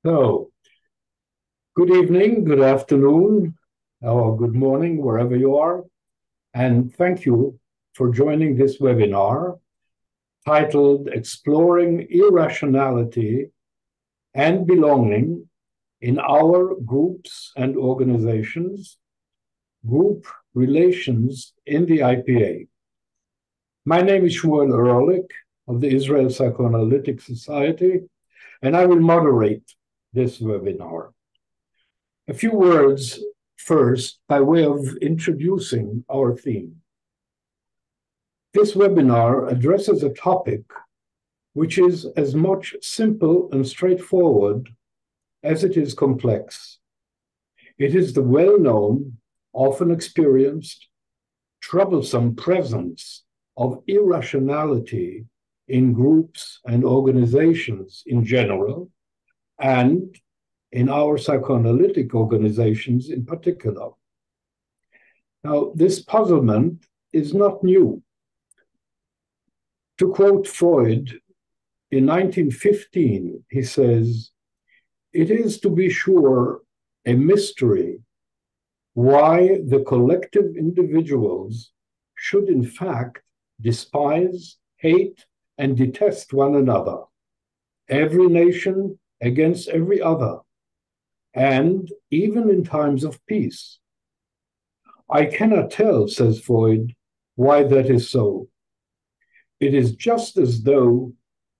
So, good evening, good afternoon, or good morning, wherever you are. And thank you for joining this webinar titled Exploring Irrationality and Belonging in Our Groups and Organizations, Group Relations in the IPA. My name is Shmuel Erlich of the Israel Psychoanalytic Society, and I will moderate this webinar. A few words first by way of introducing our theme. This webinar addresses a topic which is as much simple and straightforward as it is complex. It is the well-known, often experienced, troublesome presence of irrationality in groups and organizations in general, and in our psychoanalytic organizations in particular. Now, this puzzlement is not new. To quote Freud, in 1915, he says, "It is to be sure a mystery why the collective individuals should in fact despise, hate, and detest one another, every nation against every other, and even in times of peace. I cannot tell," says Freud, "why that is so. It is just as though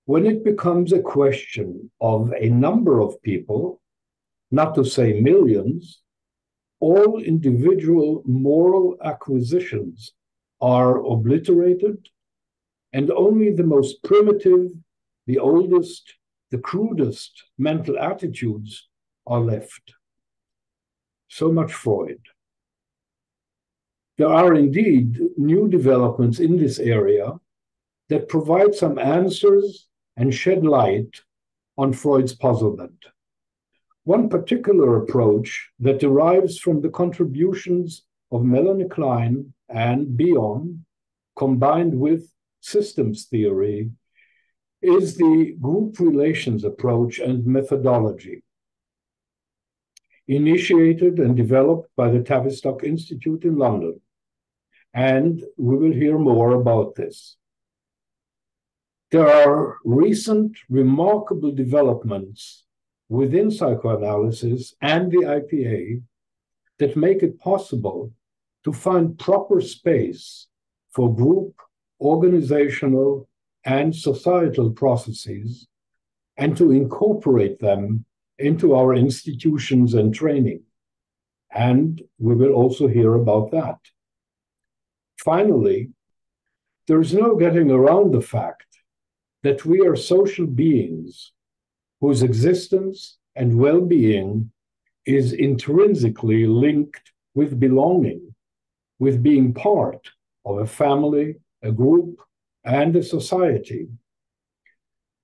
when it becomes a question of a number of people, not to say millions, all individual moral acquisitions are obliterated, and only the most primitive, the oldest, the crudest mental attitudes are left." So much Freud. There are indeed new developments in this area that provide some answers and shed light on Freud's puzzlement. One particular approach that derives from the contributions of Melanie Klein and Bion, combined with systems theory, is the group relations approach and methodology, initiated and developed by the Tavistock Institute in London. And we will hear more about this. There are recent remarkable developments within psychoanalysis and the IPA that make it possible to find proper space for group, organizational, and societal processes, and to incorporate them into our institutions and training. And we will also hear about that. Finally, there is no getting around the fact that we are social beings whose existence and well-being is intrinsically linked with belonging, with being part of a family, a group, and a society.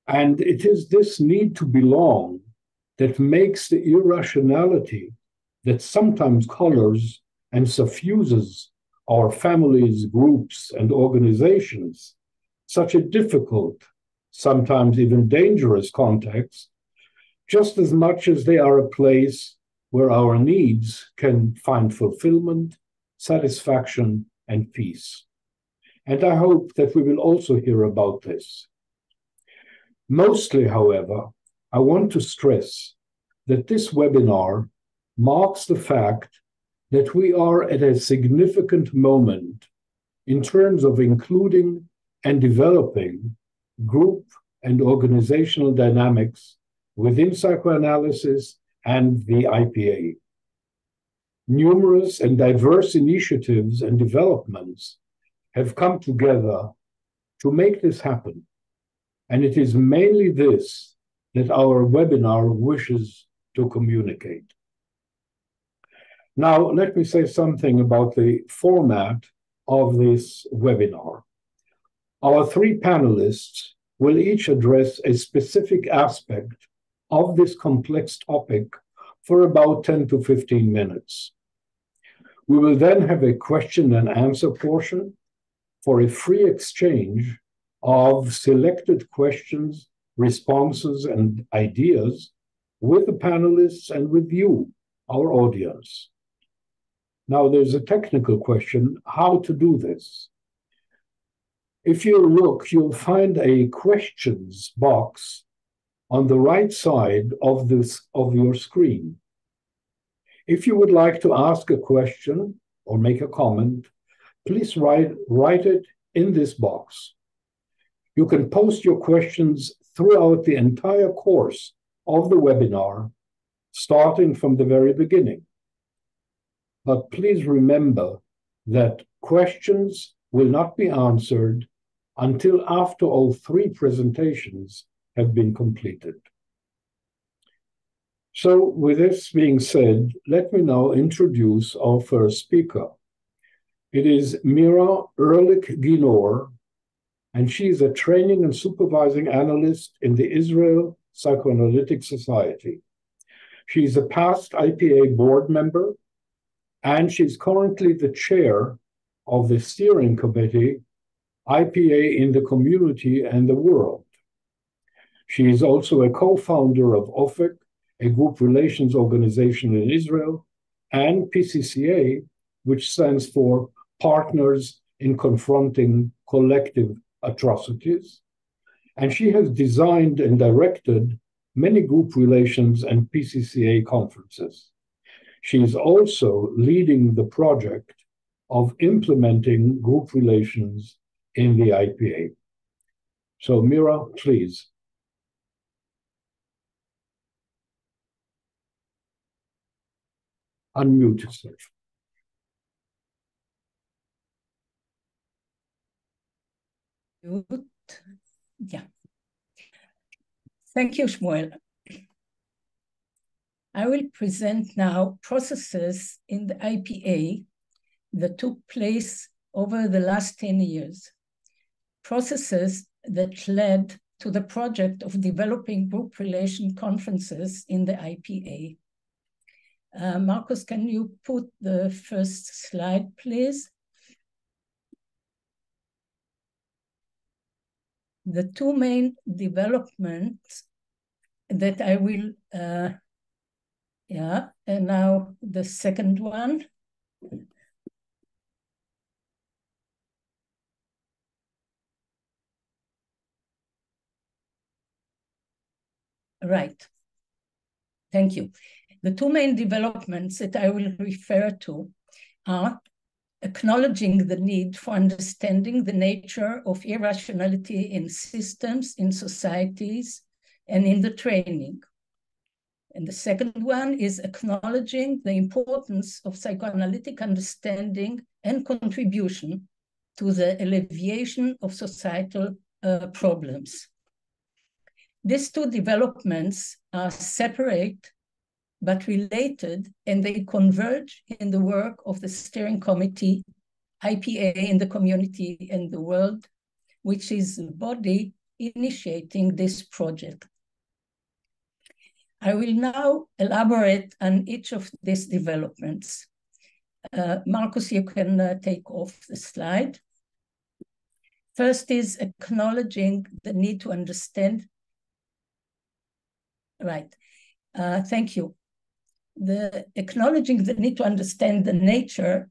And it is this need to belong that makes the irrationality that sometimes colors and suffuses our families, groups, and organizations such a difficult, sometimes even dangerous context, just as much as they are a place where our needs can find fulfillment, satisfaction, and peace. And I hope that we will also hear about this. Mostly, however, I want to stress that this webinar marks the fact that we are at a significant moment in terms of including and developing group and organizational dynamics within psychoanalysis and the IPA. Numerous and diverse initiatives and developments have come together to make this happen. And it is mainly this that our webinar wishes to communicate. Now, let me say something about the format of this webinar. Our three panelists will each address a specific aspect of this complex topic for about 10 to 15 minutes. We will then have a question and answer portion for a free exchange of selected questions, responses, and ideas with the panelists and with you, our audience. Now, there's a technical question, how to do this. If you look, you'll find a questions box on the right side of your screen. If you would like to ask a question or make a comment, please write it in this box. You can post your questions throughout the entire course of the webinar, starting from the very beginning. But please remember that questions will not be answered until after all three presentations have been completed. So with this being said, let me now introduce our first speaker. It is Mira Erlich-Ginor, and she is a training and supervising analyst in the Israel Psychoanalytic Society. She is a past IPA board member, and she's currently the chair of the steering committee, IPA in the Community and the World. She is also a co-founder of OFIC, a group relations organization in Israel, and PCCA, which stands for Partners in Confronting Collective Atrocities. And she has designed and directed many group relations and PCCA conferences. She is also leading the project of implementing group relations in the IPA. So Mira, please. Unmute yourself. Good. Yeah. Thank you, Shmuel. I will present now processes in the IPA that took place over the last 10 years. Processes that led to the project of developing group relation conferences in the IPA. Marcus, can you put the first slide, please? The two main developments that I will, and now the second one. Right, thank you. The two main developments that I will refer to are acknowledging the need for understanding the nature of irrationality in systems, in societies, and in the training. And the second one is acknowledging the importance of psychoanalytic understanding and contribution to the alleviation of societal problems. These two developments are separate but related, and they converge in the work of the steering committee, IPA in the Community and the World, which is the body initiating this project. I will now elaborate on each of these developments. Marcus, you can take off the slide. First is acknowledging the need to understand. Right, thank you. Acknowledging the need to understand the nature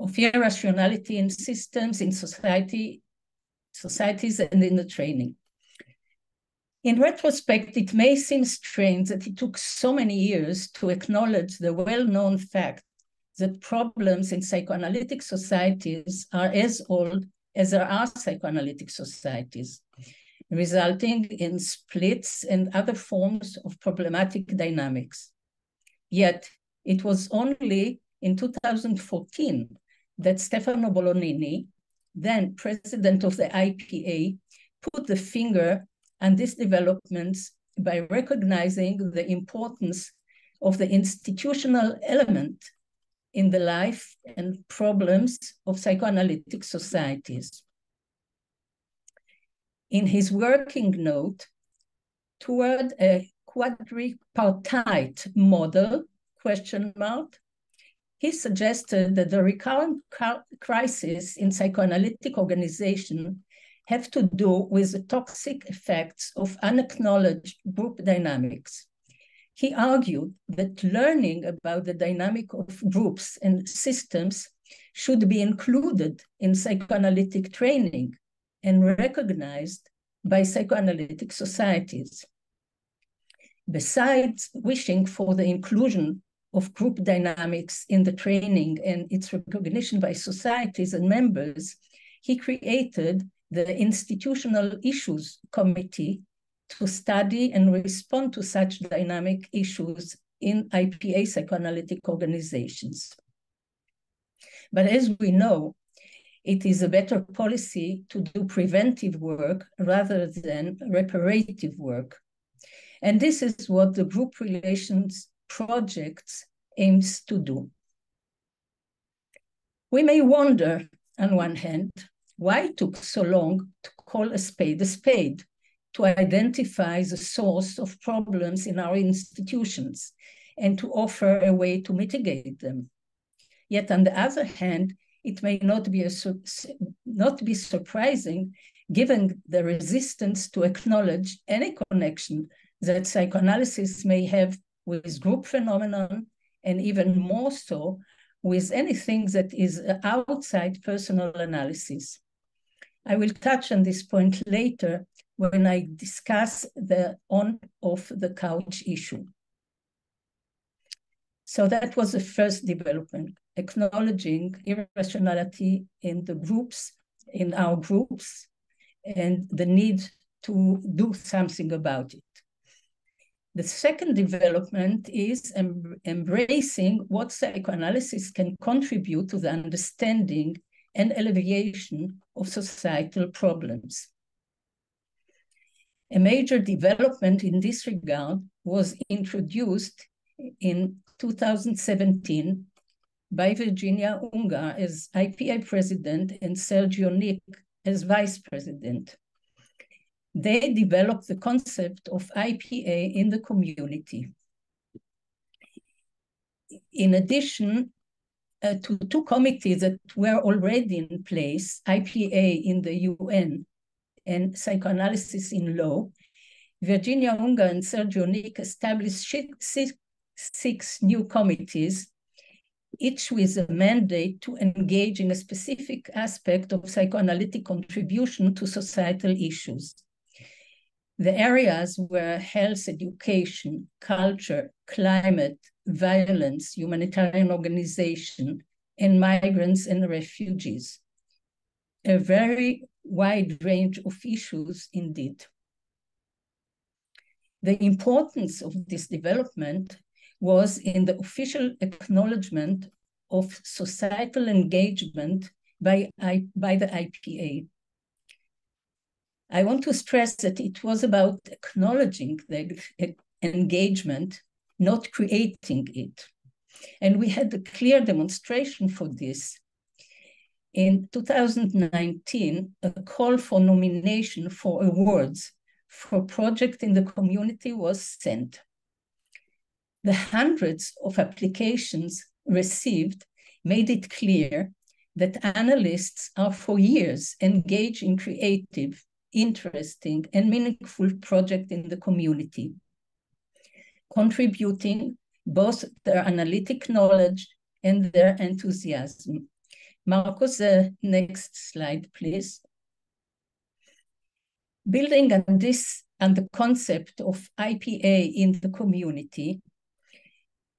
of irrationality in systems, in societies, and in the training. In retrospect, it may seem strange that it took so many years to acknowledge the well-known fact that problems in psychoanalytic societies are as old as there are psychoanalytic societies, resulting in splits and other forms of problematic dynamics. Yet, it was only in 2014 that Stefano Bolognini, then president of the IPA, put the finger on these developments by recognizing the importance of the institutional element in the life and problems of psychoanalytic societies. In his working note, toward a quadripartite model, he suggested that the recurrent crisis in psychoanalytic organization have to do with the toxic effects of unacknowledged group dynamics. He argued that learning about the dynamic of groups and systems should be included in psychoanalytic training and recognized by psychoanalytic societies. Besides wishing for the inclusion of group dynamics in the training and its recognition by societies and members, he created the Institutional Issues Committee to study and respond to such dynamic issues in IPA psychoanalytic organizations. But as we know, it is a better policy to do preventive work rather than reparative work. And this is what the group relations project aims to do. We may wonder, on one hand, why it took so long to call a spade, to identify the source of problems in our institutions and to offer a way to mitigate them. Yet on the other hand, it may not be surprising given the resistance to acknowledge any connection that psychoanalysis may have with group phenomenon, and even more so with anything that is outside personal analysis. I will touch on this point later when I discuss the on-off the couch issue. So that was the first development, acknowledging irrationality in the groups, in our groups, and the need to do something about it. The second development is embracing what psychoanalysis can contribute to the understanding and alleviation of societal problems. A major development in this regard was introduced in 2017 by Virginia Ungar as IPA president and Sergio Nick as vice president. They developed the concept of IPA in the community. In addition to two committees that were already in place, IPA in the UN and psychoanalysis in law, Virginia Ungar and Sergio Nick established six new committees, each with a mandate to engage in a specific aspect of psychoanalytic contribution to societal issues. The areas were health, education, culture, climate, violence, humanitarian organization, and migrants and refugees. A very wide range of issues indeed. The importance of this development was in the official acknowledgement of societal engagement by the IPA. I want to stress that it was about acknowledging the engagement, not creating it. And we had a clear demonstration for this. In 2019, a call for nomination for awards for project in the community was sent. The hundreds of applications received made it clear that analysts are for years engaged in creative, interesting, and meaningful project in the community, contributing both their analytic knowledge and their enthusiasm. Marcos, next slide, please. Building on this and the concept of IPA in the community,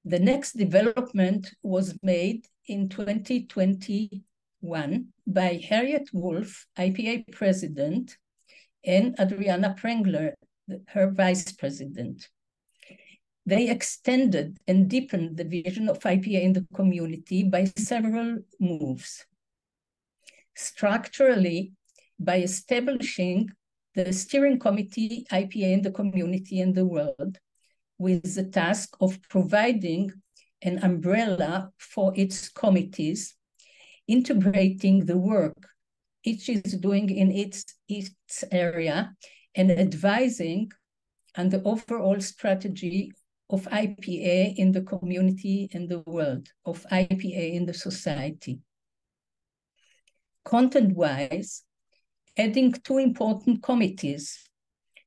the next development was made in 2021 by Harriet Wolf, IPA president, and Adriana Prengler, her vice president. They extended and deepened the vision of IPA in the community by several moves. Structurally, by establishing the steering committee IPA in the community and the world, with the task of providing an umbrella for its committees, integrating the work each is doing in its area, and advising on the overall strategy of IPA in the community and the world, of IPA in the society. Content-wise, adding two important committees.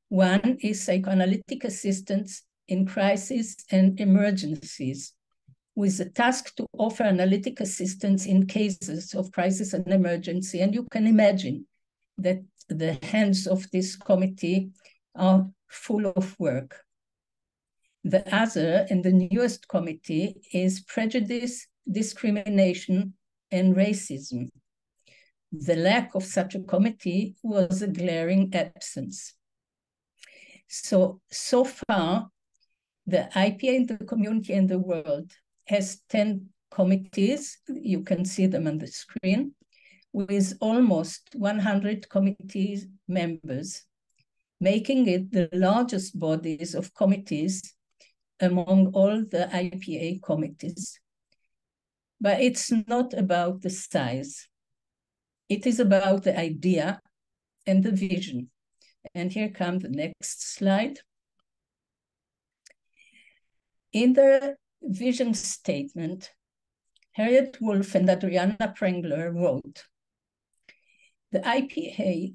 One is psychoanalytic assistance in crises and emergencies, with the task to offer analytic assistance in cases of crisis and emergency. And you can imagine that the hands of this committee are full of work. The other and the newest committee is prejudice, discrimination, and racism. The lack of such a committee was a glaring absence. So far, the IPA in the community and the world has 10 committees. You can see them on the screen, with almost 100 committee members, making it the largest bodies of committees among all the IPA committees. But it's not about the size. It is about the idea and the vision. And here comes the next slide. In the vision statement, Harriet Wolf and Adriana Prengler wrote, the IPA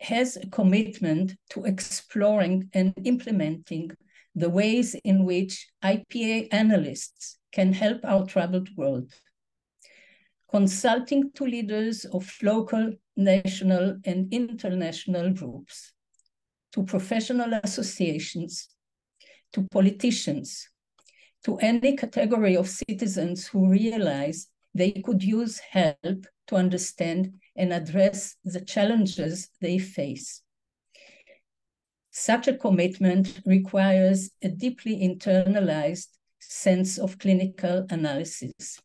has a commitment to exploring and implementing the ways in which IPA analysts can help our troubled world, consulting to leaders of local, national, and international groups, to professional associations, to politicians, to any category of citizens who realize they could use help to understand and address the challenges they face. Such a commitment requires a deeply internalized sense of clinical analysis.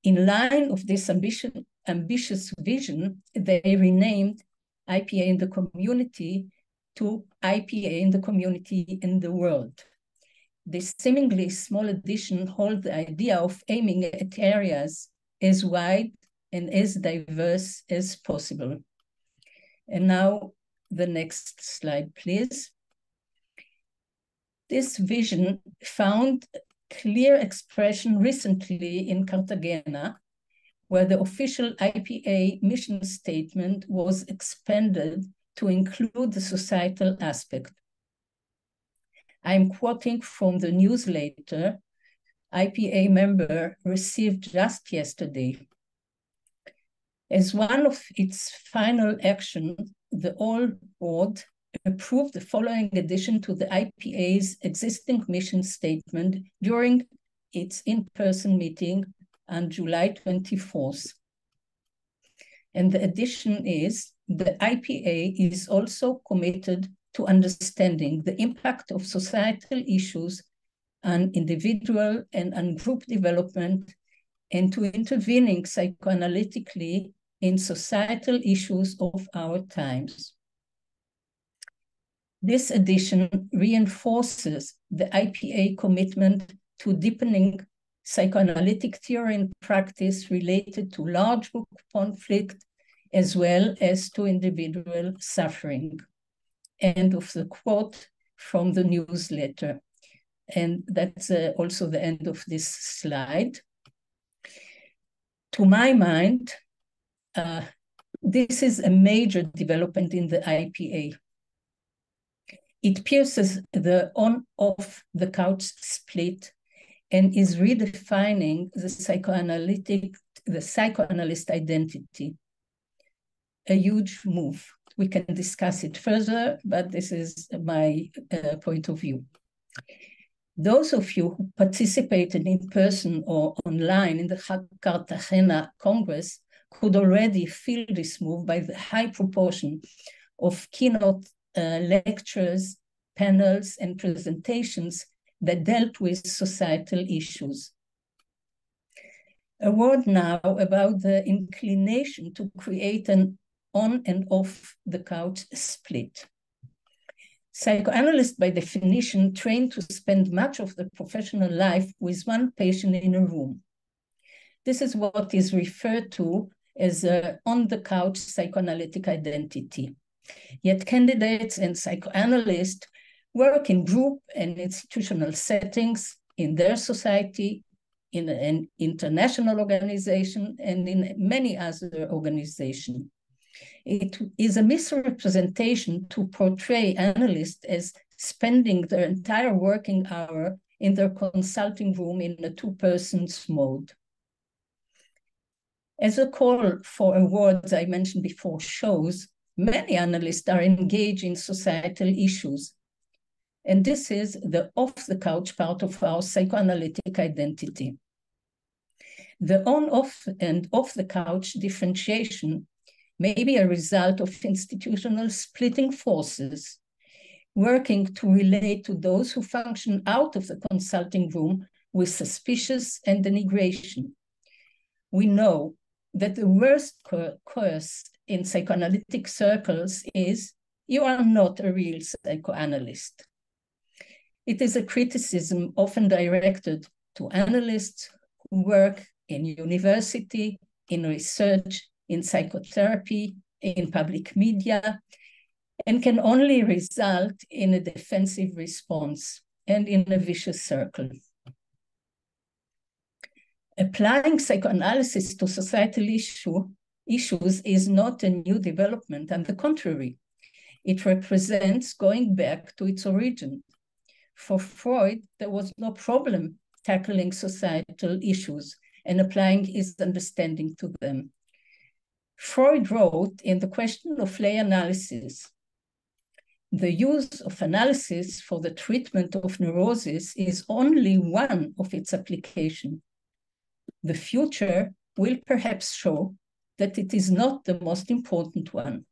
In line of this ambitious vision, they renamed IPA in the community to IPA in the community in the world. This seemingly small addition holds the idea of aiming at areas as wide and as diverse as possible. And now the next slide, please. This vision found clear expression recently in Cartagena, where the official IPA mission statement was expanded to include the societal aspect. I'm quoting from the newsletter IPA member received just yesterday. As one of its final actions, the All Board approved the following addition to the IPA's existing mission statement during its in-person meeting on July 24th. And the addition is, the IPA is also committed to understanding the impact of societal issues on individual and on group development, and to intervening psychoanalytically in societal issues of our times. This addition reinforces the IPA commitment to deepening psychoanalytic theory and practice related to large group conflict, as well as to individual suffering. End of the quote from the newsletter. And that's also the end of this slide. To my mind, this is a major development in the IPA. It pierces the on-off the couch split and is redefining the psychoanalyst identity. A huge move. We can discuss it further, but this is my point of view. Those of you who participated in person or online in the Cartagena Congress could already feel this move by the high proportion of keynote lectures, panels, and presentations that dealt with societal issues. A word now about the inclination to create an on and off the couch split. Psychoanalysts, by definition, trained to spend much of their professional life with one patient in a room. This is what is referred to as an on-the-couch psychoanalytic identity. Yet candidates and psychoanalysts work in group and institutional settings, in their society, in an international organization and in many other organizations. It is a misrepresentation to portray analysts as spending their entire working hour in their consulting room in a two-persons mode. As a call for awards I mentioned before shows, many analysts are engaged in societal issues. And this is the off-the-couch part of our psychoanalytic identity. The on-off and off-the-couch differentiation may be a result of institutional splitting forces, working to relate to those who function out of the consulting room with suspicion and denigration. We know that the worst curse in psychoanalytic circles is, "You are not a real psychoanalyst." It is a criticism often directed to analysts who work in university, in research, in psychotherapy, in public media, and can only result in a defensive response and in a vicious circle. Applying psychoanalysis to societal issues is not a new development. On the contrary, it represents going back to its origin. For Freud, there was no problem tackling societal issues and applying his understanding to them. Freud wrote in The Question of Lay Analysis, "The use of analysis for the treatment of neurosis is only one of its applications. The future will perhaps show that it is not the most important one."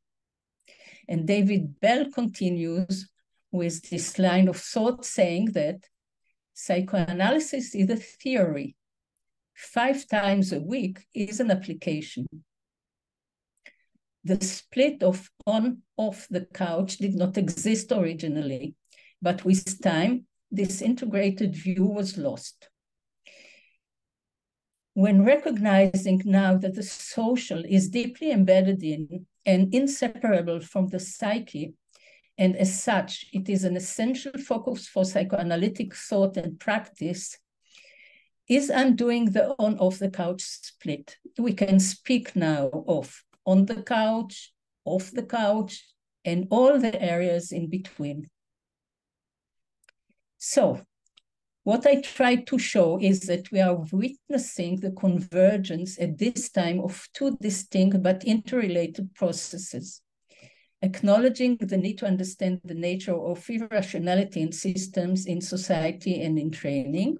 And David Bell continues with this line of thought saying that psychoanalysis is a theory. 5 times a week is an application. The split of on-off the couch did not exist originally, but with time, this integrated view was lost. When recognizing now that the social is deeply embedded in and inseparable from the psyche, and as such, it is an essential focus for psychoanalytic thought and practice, is undoing the on-off the couch split. We can speak now of on the couch, off the couch, and all the areas in between. So, what I tried to show is that we are witnessing the convergence at this time of 2 distinct but interrelated processes. Acknowledging the need to understand the nature of irrationality in systems, in society, and in training,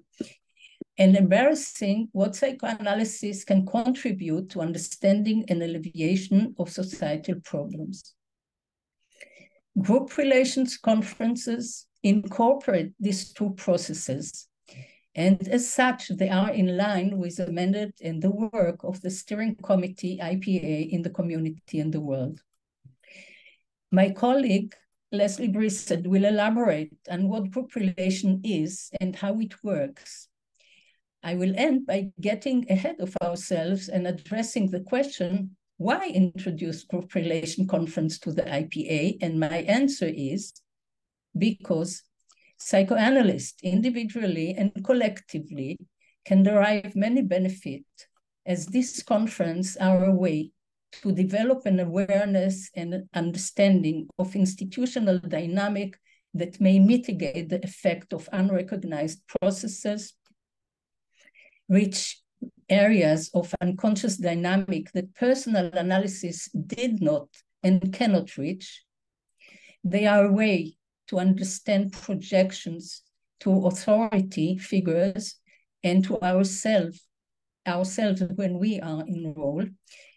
and embarrassing what psychoanalysis can contribute to understanding and alleviation of societal problems. Group relations conferences incorporate these 2 processes, and as such, they are in line with the mandate and the work of the steering committee, IPA, in the community and the world. My colleague, Leslie Briset, will elaborate on what group relation is and how it works. I will end by getting ahead of ourselves and addressing the question, why introduce group relation conference to the IPA? And my answer is, because psychoanalysts individually and collectively can derive many benefits, as this conference are a way to develop an awareness and understanding of institutional dynamic that may mitigate the effect of unrecognized processes, reach areas of unconscious dynamic that personal analysis did not and cannot reach. They are a way to understand projections to authority figures and to ourselves when we are enrolled,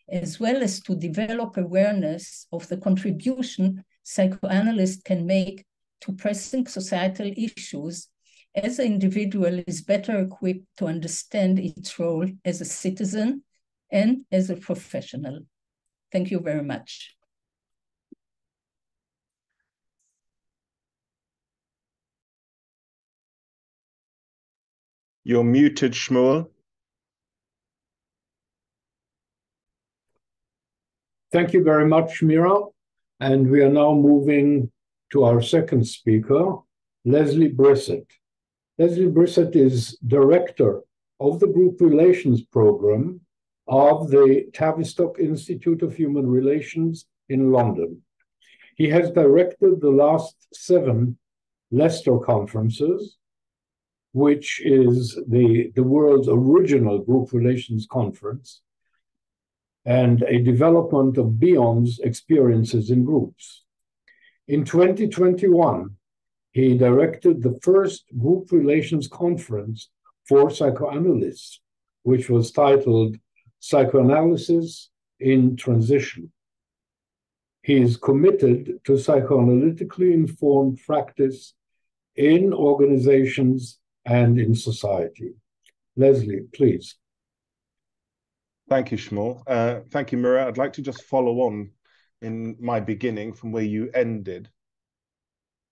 as well as to develop awareness of the contribution psychoanalysts can make to pressing societal issues, as an individual is better equipped to understand its role as a citizen and as a professional. Thank you very much. You're muted, Shmuel. Thank you very much, Mira. And we are now moving to our second speaker, Leslie Briset. Leslie Briset is Director of the Group Relations Program of the Tavistock Institute of Human Relations in London. He has directed the last 7 Leicester conferences, which is the world's original group relations conference, and a development of Beyond's experiences in groups. In 2021, he directed the first group relations conference for psychoanalysts, which was titled Psychoanalysis in Transition. He is committed to psychoanalytically informed practice in organizations and in society. Leslie, please. Thank you, Shmuel. Thank you, Mira. I'd like to just follow on in my beginning from where you ended,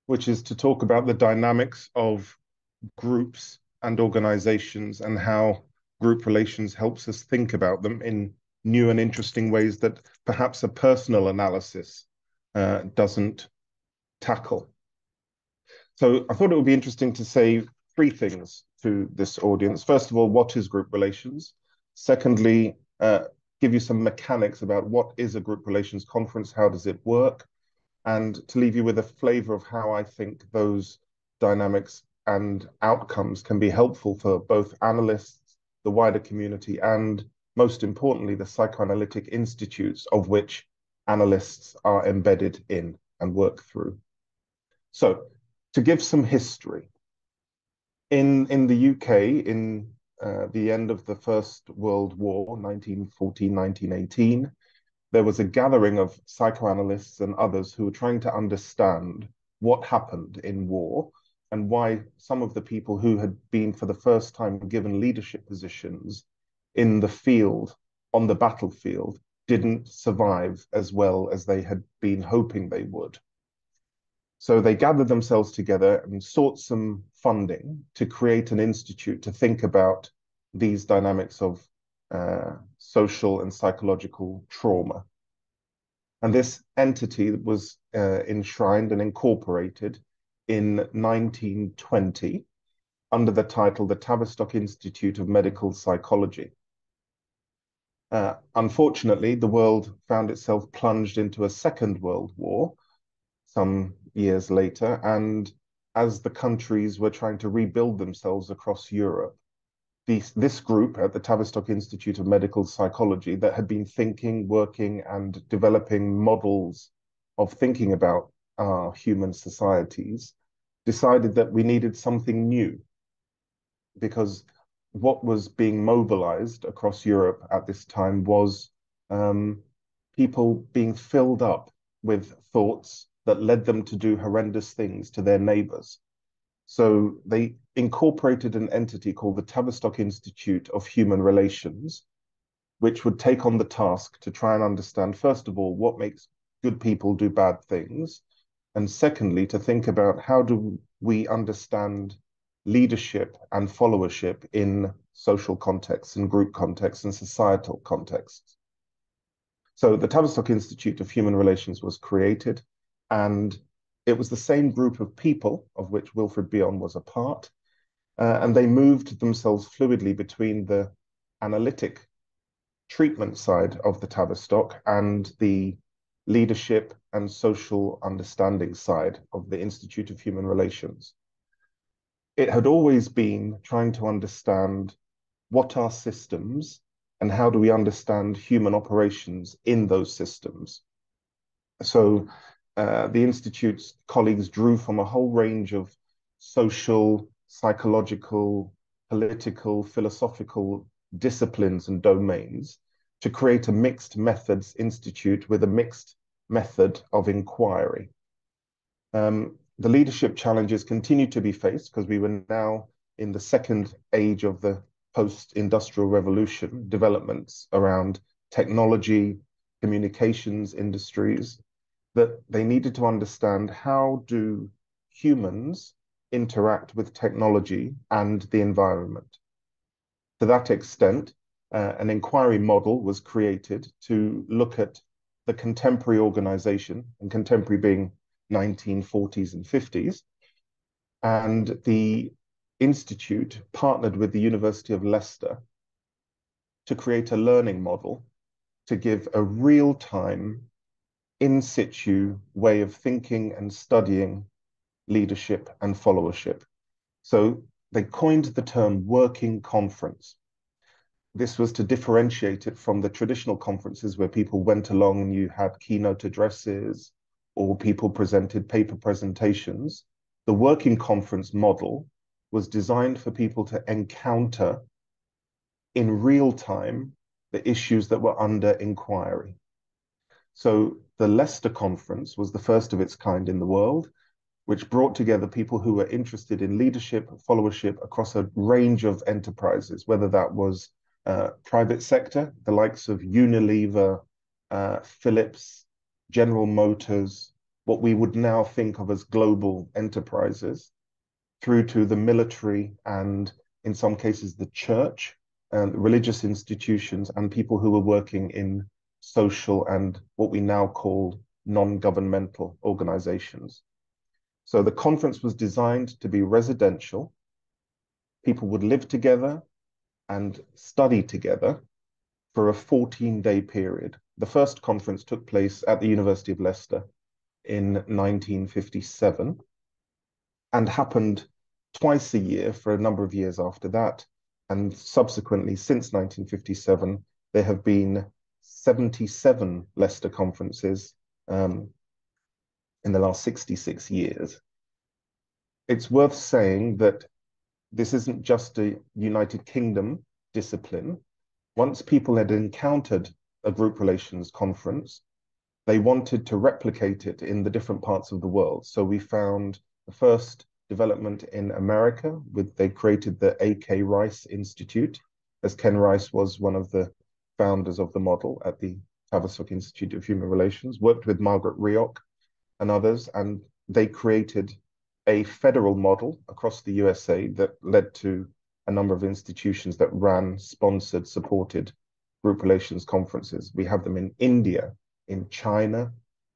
which is to talk about the dynamics of groups and organizations and how group relations helps us think about them in new and interesting ways that perhaps a personal analysis doesn't tackle. So I thought it would be interesting to say 3 things to this audience. First of all, what is group relations? Secondly, give you some mechanics about what is a group relations conference, how does it work, and to leave you with a flavor of how I think those dynamics and outcomes can be helpful for both analysts, the wider community, and most importantly, the psychoanalytic institutes of which analysts are embedded in and work through. So, to give some history, in the UK, in the end of the First World War, 1914-1918, there was a gathering of psychoanalysts and others who were trying to understand what happened in war and why some of the people who had been for the first time given leadership positions in the field, on the battlefield, didn't survive as well as they had been hoping they would. So they gathered themselves together and sought some funding to create an institute to think about these dynamics of social and psychological trauma. And this entity was enshrined and incorporated in 1920 under the title the Tavistock Institute of Medical Psychology. Unfortunately, the world found itself plunged into a Second World War some years later, and as the countries were trying to rebuild themselves across Europe, this group at the Tavistock Institute of Medical Psychology that had been thinking, working, and developing models of thinking about our human societies decided that we needed something new, because what was being mobilized across Europe at this time was people being filled up with thoughts that led them to do horrendous things to their neighbors. So they incorporated an entity called the Tavistock Institute of Human Relations, which would take on the task to try and understand, first of all, what makes good people do bad things, and secondly, to think about how do we understand leadership and followership in social contexts and group contexts and societal contexts. So the Tavistock Institute of Human Relations was created, and it was the same group of people of which Wilfred Bion was a part, and they moved themselves fluidly between the analytic treatment side of the Tavistock and the leadership and social understanding side of the Institute of Human Relations. It had always been trying to understand what are systems and how do we understand human operations in those systems. So the Institute's colleagues drew from a whole range of social, psychological, political, philosophical disciplines and domains to create a mixed methods institute with a mixed method of inquiry. The leadership challenges continue to be faced because we were now in the second age of the post-industrial revolution, developments around technology, communications industries, that they needed to understand how do humans interact with technology and the environment. To that extent, an inquiry model was created to look at the contemporary organization, and contemporary being 1940s and 50s, and the institute partnered with the University of Leicester to create a learning model to give a real-time, in situ way of thinking and studying leadership and followership. So they coined the term working conference. This was to differentiate it from the traditional conferences where people went along and you had keynote addresses or people presented paper presentations. The working conference model was designed for people to encounter in real time the issues that were under inquiry. So the Leicester Conference was the first of its kind in the world, which brought together people who were interested in leadership, followership across a range of enterprises, whether that was private sector, the likes of Unilever, Philips, General Motors, what we would now think of as global enterprises, through to the military and in some cases the church, and religious institutions, and people who were working in social and what we now call non-governmental organizations. So the conference was designed to be residential. People would live together and study together for a 14-day period. The first conference took place at the University of Leicester in 1957 and happened twice a year for a number of years after that. And subsequently, since 1957, there have been 77 Leicester conferences in the last 66 years. It's worth saying that this isn't just a United Kingdom discipline. Once people had encountered a group relations conference, they wanted to replicate it in the different parts of the world. So we found the first development in America they created the A.K. Rice Institute, as Ken Rice was one of the founders of the model at the Tavistock Institute of Human Relations, worked with Margaret Rioch and others, and they created a federal model across the USA that led to a number of institutions that ran, sponsored, supported group relations conferences. We have them in India, in China,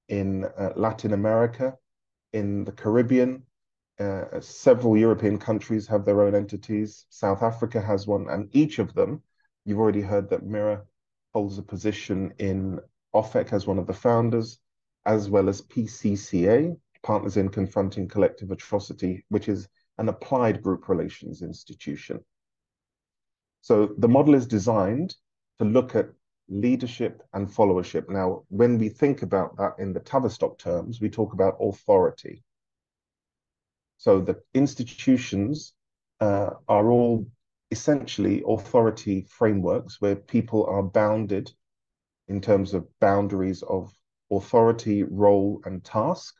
in Latin America, in the Caribbean. Several European countries have their own entities. South Africa has one, and each of them, you've already heard that Mira holds a position in OFEC as one of the founders, as well as PCCA, Partners in Confronting Collective Atrocity, which is an applied group relations institution. So the model is designed to look at leadership and followership. Now, when we think about that in the Tavistock terms, we talk about authority. So the institutions are all essentially authority frameworks where people are bounded in terms of boundaries of authority, role, and task.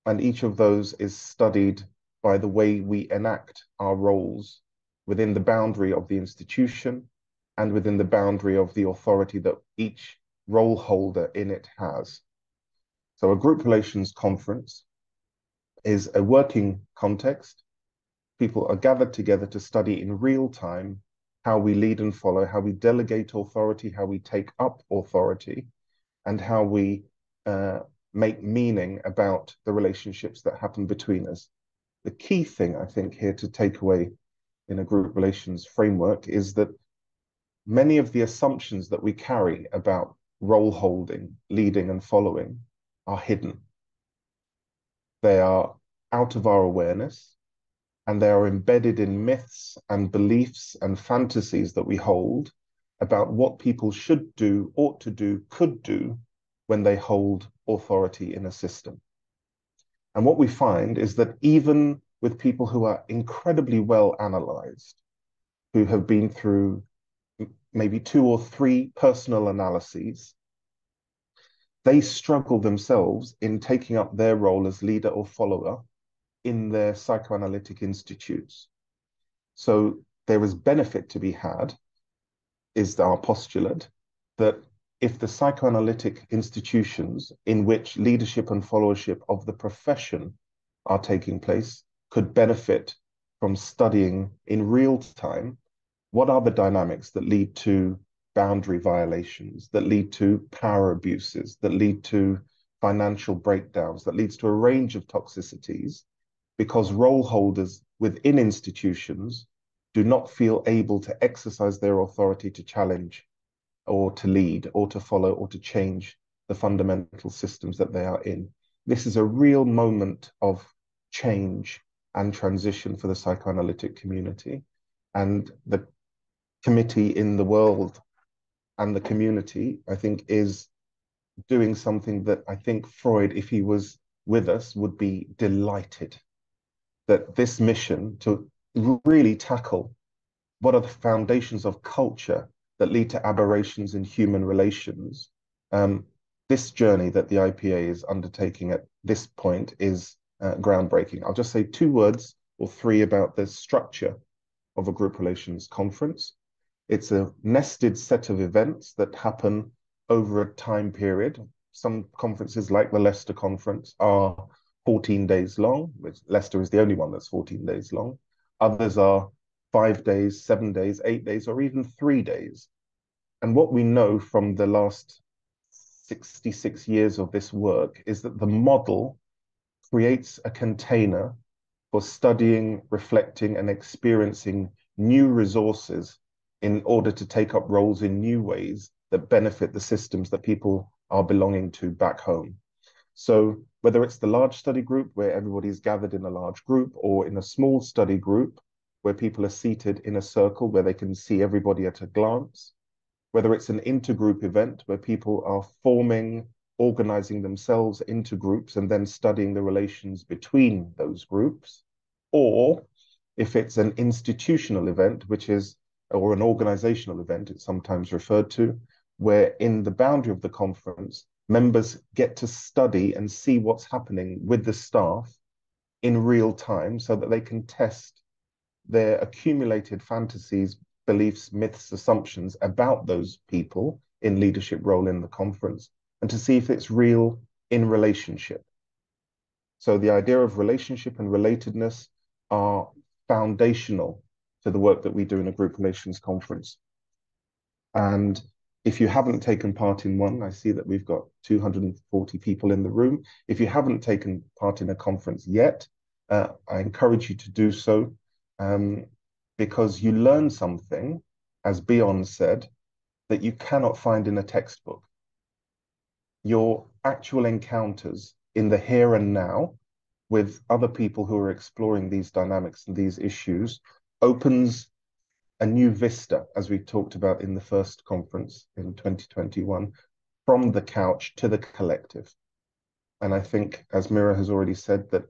And each of those is studied by the way we enact our roles within the boundary of the institution and within the boundary of the authority that each role holder in it has. So a group relations conference is a working context. People are gathered together to study in real time how we lead and follow, how we delegate authority, how we take up authority, and how we make meaning about the relationships that happen between us. The key thing, I think, here to take away in a group relations framework is that many of the assumptions that we carry about role holding, leading, and following are hidden. They are out of our awareness, and they are embedded in myths and beliefs and fantasies that we hold about what people should do, ought to do, could do when they hold authority in a system. And what we find is that even with people who are incredibly well analyzed, who have been through maybe 2 or 3 personal analyses, they struggle themselves in taking up their role as leader or follower in their psychoanalytic institutes. So there is benefit to be had, is our postulate, that if the psychoanalytic institutions in which leadership and followership of the profession are taking place could benefit from studying in real time what are the dynamics that lead to boundary violations, that lead to power abuses, that lead to financial breakdowns, that leads to a range of toxicities, because role holders within institutions do not feel able to exercise their authority to challenge or to lead or to follow or to change the fundamental systems that they are in. This is a real moment of change and transition for the psychoanalytic community. And the committee in the world and the community, I think, is doing something that I think Freud, if he was with us, would be delighted that this mission to really tackle what are the foundations of culture that lead to aberrations in human relations. This journey that the IPA is undertaking at this point is groundbreaking. I'll just say 2 words or 3 about the structure of a group relations conference. It's a nested set of events that happen over a time period. Some conferences, like the Leicester conference, are 14 days long, which Leicester is the only one that's 14 days long. Others are 5 days, 7 days, 8 days, or even 3 days. And what we know from the last 66 years of this work is that the model creates a container for studying, reflecting, and experiencing new resources in order to take up roles in new ways that benefit the systems that people are belonging to back home. So whether it's the large study group where everybody's gathered in a large group, or in a small study group where people are seated in a circle where they can see everybody at a glance, whether it's an intergroup event where people are forming, organizing themselves into groups and then studying the relations between those groups, or if it's an institutional event, which is, or an organizational event, it's sometimes referred to, where in the boundary of the conference, members get to study and see what's happening with the staff in real time so that they can test their accumulated fantasies, beliefs, myths, assumptions about those people in leadership role in the conference, and to see if it's real in relationship. So the idea of relationship and relatedness are foundational to the work that we do in a group relations conference. And if you haven't taken part in one, I see that we've got 240 people in the room. If you haven't taken part in a conference yet, I encourage you to do so, because you learn something, as Bjorn said, that you cannot find in a textbook. Your actual encounters in the here and now with other people who are exploring these dynamics and these issues opens a new vista, as we talked about in the first conference in 2021, from the couch to the collective. And I think, as Mira has already said, that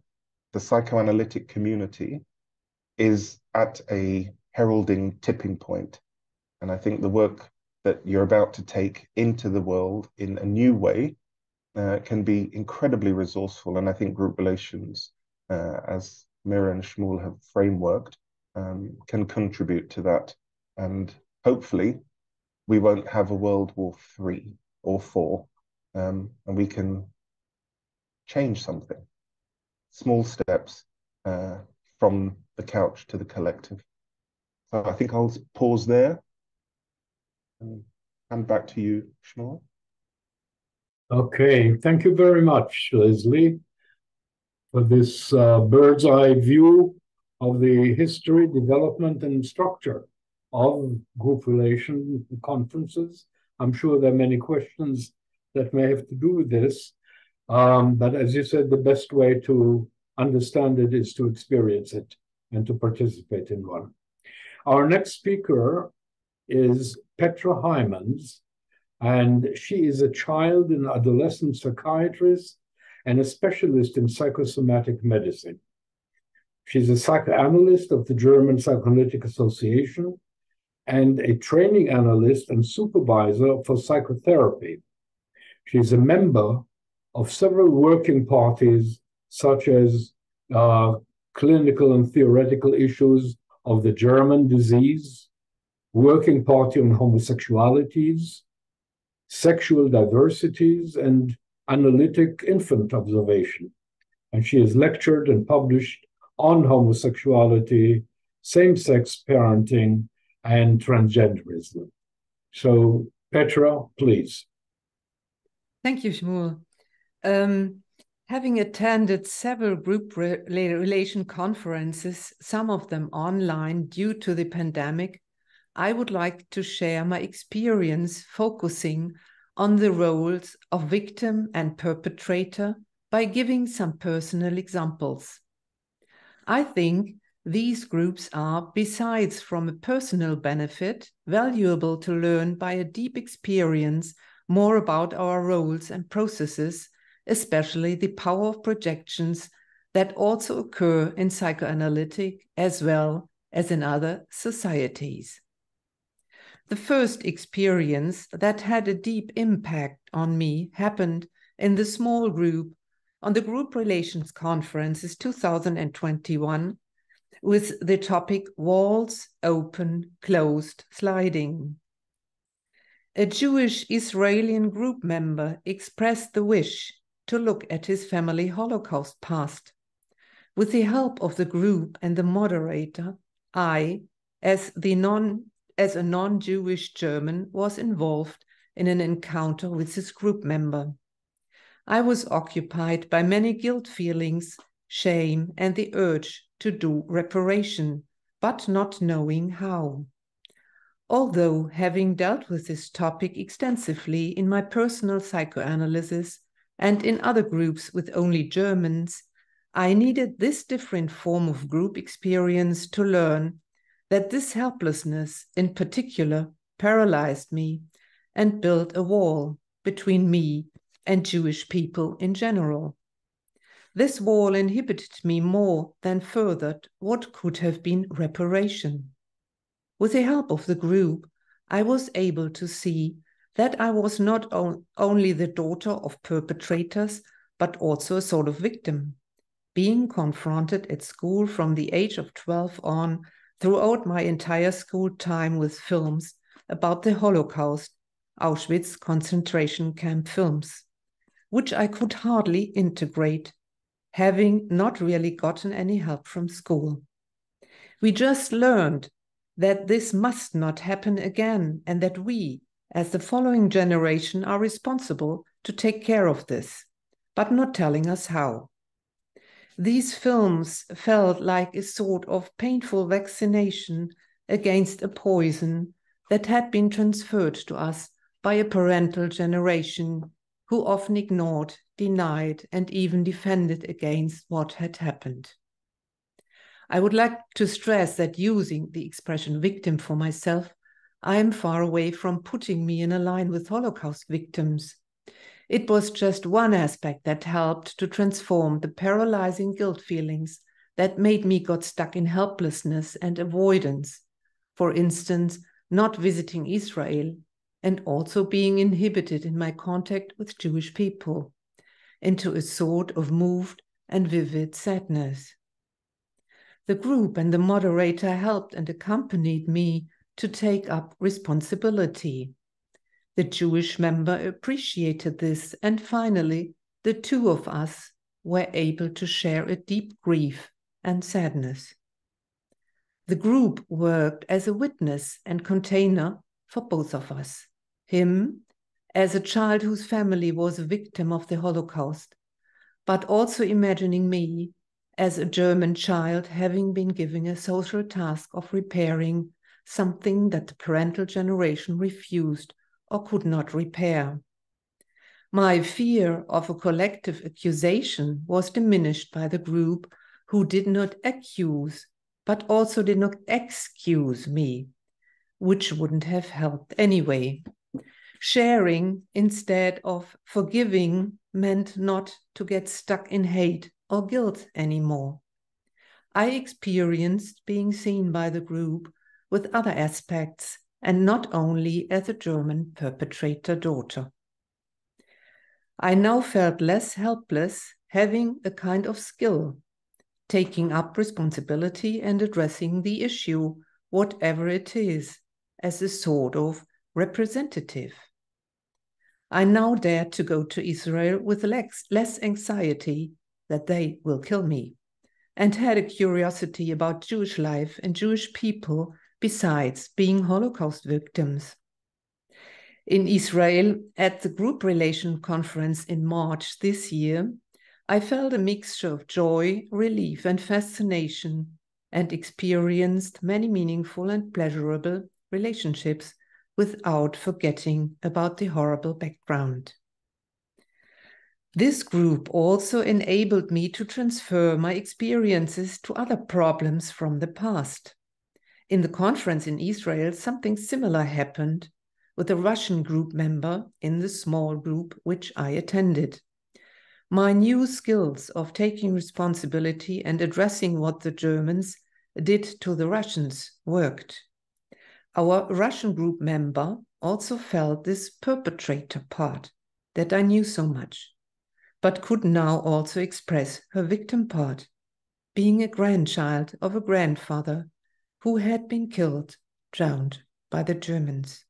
the psychoanalytic community is at a heralding tipping point. And I think the work that you're about to take into the world in a new way can be incredibly resourceful. And I think group relations, as Mira and Shmuel have frameworked, can contribute to that. And hopefully we won't have a World War III or IV, and we can change something. Small steps from the couch to the collective. So I think I'll pause there and hand back to you, Shmuel. Okay, thank you very much, Leslie, for this bird's eye view of the history, development, and structure of group relation conferences. I'm sure there are many questions that may have to do with this, but as you said, the best way to understand it is to experience it and to participate in one. Our next speaker is Petra Heymanns, and she is a child and adolescent psychiatrist and a specialist in psychosomatic medicine. She's a psychoanalyst of the German Psychoanalytic Association and a training analyst and supervisor for psychotherapy. She's a member of several working parties, such as clinical and theoretical issues of the German disease, Working Party on Homosexualities, Sexual Diversities, and Analytic Infant Observation. And she has lectured and published on homosexuality, same-sex parenting, and transgenderism. So, Petra, please. Thank you, Shmuel. Having attended several group relation conferences, some of them online due to the pandemic, I would like to share my experience focusing on the roles of victim and perpetrator by giving some personal examples. I think these groups are, besides from a personal benefit, valuable to learn by a deep experience more about our roles and processes, especially the power of projections that also occur in psychoanalytic as well as in other societies. The first experience that had a deep impact on me happened in the small group on the Group Relations Conferences 2021 with the topic Walls Open, Closed, Sliding. A Jewish Israeli group member expressed the wish to look at his family Holocaust past. With the help of the group and the moderator, I, as a non-Jewish German, was involved in an encounter with this group member. I was occupied by many guilt feelings, shame, and the urge to do reparation, but not knowing how. Although having dealt with this topic extensively in my personal psychoanalysis and in other groups with only Germans, I needed this different form of group experience to learn that this helplessness in particular paralyzed me and built a wall between me and Jewish people in general. This wall inhibited me more than furthered what could have been reparation. With the help of the group, I was able to see that I was not only the daughter of perpetrators, but also a sort of victim, being confronted at school from the age of 12 on throughout my entire school time with films about the Holocaust, Auschwitz concentration camp films, which I could hardly integrate, having not really gotten any help from school. We just learned that this must not happen again and that we, as the following generation, are responsible to take care of this, but not telling us how. These films felt like a sort of painful vaccination against a poison that had been transferred to us by a parental generation who often ignored, denied, and even defended against what had happened. I would like to stress that using the expression victim for myself, I am far away from putting me in a line with Holocaust victims. It was just one aspect that helped to transform the paralyzing guilt feelings that made me got stuck in helplessness and avoidance. For instance, not visiting Israel and also being inhibited in my contact with Jewish people into a sort of moved and vivid sadness. The group and the moderator helped and accompanied me to take up responsibility. The Jewish member appreciated this, and finally, the two of us were able to share a deep grief and sadness. The group worked as a witness and container for both of us. Him, as a child whose family was a victim of the Holocaust, but also imagining me as a German child having been given a social task of repairing something that the parental generation refused or could not repair. My fear of a collective accusation was diminished by the group who did not accuse, but also did not excuse me, which wouldn't have helped anyway. Sharing instead of forgiving meant not to get stuck in hate or guilt anymore. I experienced being seen by the group with other aspects and not only as a German perpetrator daughter. I now felt less helpless, having a kind of skill, taking up responsibility and addressing the issue, whatever it is, as a sort of representative. I now dared to go to Israel with less anxiety that they will kill me, and had a curiosity about Jewish life and Jewish people besides being Holocaust victims. In Israel, at the Group Relation Conference in March this year, I felt a mixture of joy, relief, and fascination, and experienced many meaningful and pleasurable relationships without forgetting about the horrible background. This group also enabled me to transfer my experiences to other problems from the past. In the conference in Israel, something similar happened with a Russian group member in the small group which I attended. My new skills of taking responsibility and addressing what the Germans did to the Russians worked. Our Russian group member also felt this perpetrator part that I knew so much, but could now also express her victim part, being a grandchild of a grandfather who had been killed, drowned by the Germans.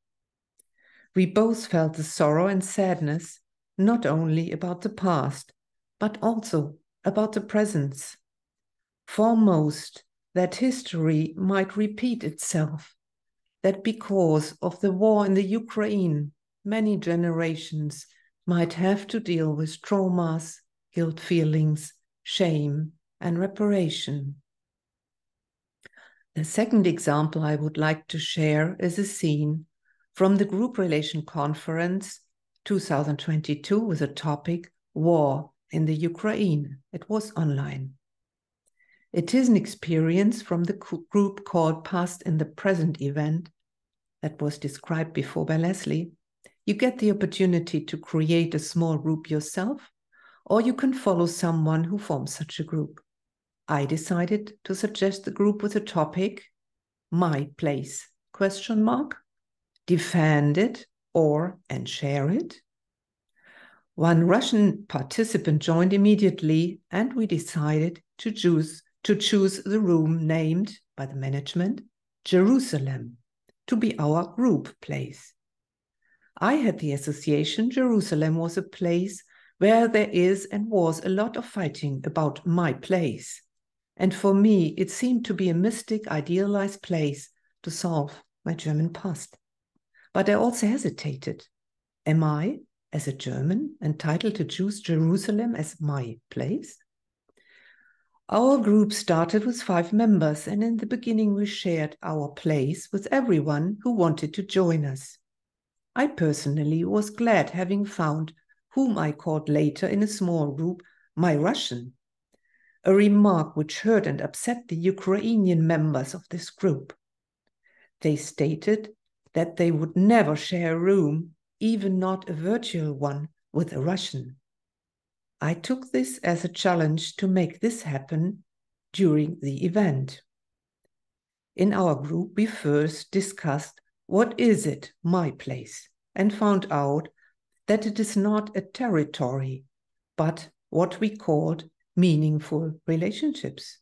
We both felt the sorrow and sadness, not only about the past, but also about the present. Foremost, that history might repeat itself, that because of the war in the Ukraine, many generations might have to deal with traumas, guilt feelings, shame, and reparation. The second example I would like to share is a scene from the Group Relation Conference 2022 with the topic War in the Ukraine. It was online. It is an experience from the group called Past in the Present event that was described before by Leslie. You get the opportunity to create a small group yourself, or you can follow someone who forms such a group. I decided to suggest the group with a topic, My Place, ? Defend it and share it. One Russian participant joined immediately, and we decided to choose the room named by the management Jerusalem to be our group place. I had the association Jerusalem was a place where there is and was a lot of fighting about my place. And for me, it seemed to be a mystic, idealized place to solve my German past. But I also hesitated. Am I, as a German, entitled to choose Jerusalem as my place? Our group started with 5 members, and in the beginning we shared our place with everyone who wanted to join us. I personally was glad having found whom I called later in a small group my Russian, a remark which hurt and upset the Ukrainian members of this group. They stated that they would never share a room, even not a virtual one, with a Russian. I took this as a challenge to make this happen during the event. In our group, we first discussed what is it, my place, and found out that it is not a territory, but what we called meaningful relationships.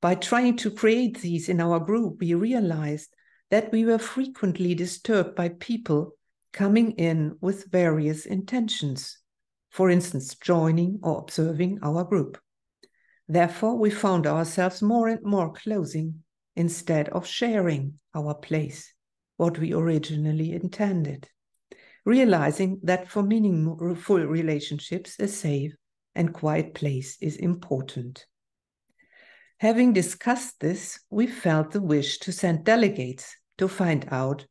By trying to create these in our group, we realized that we were frequently disturbed by people coming in with various intentions, for instance, joining or observing our group. Therefore, we found ourselves more and more closing instead of sharing our place, what we originally intended, realizing that for meaningful relationships, a safe and quiet place is important. Having discussed this, we felt the wish to send delegates to find out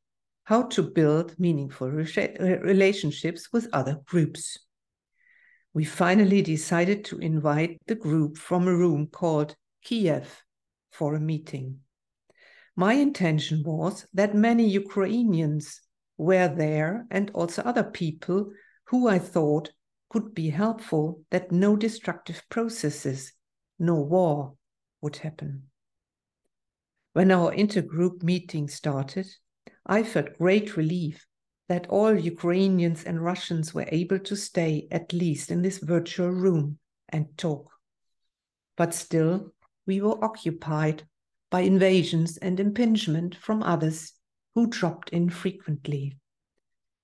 how to build meaningful relationships with other groups. We finally decided to invite the group from a room called Kiev for a meeting. My intention was that many Ukrainians were there and also other people who I thought could be helpful, that no destructive processes, no war would happen. When our intergroup meeting started, I felt great relief that all Ukrainians and Russians were able to stay at least in this virtual room and talk. But still, we were occupied by invasions and impingement from others who dropped in frequently.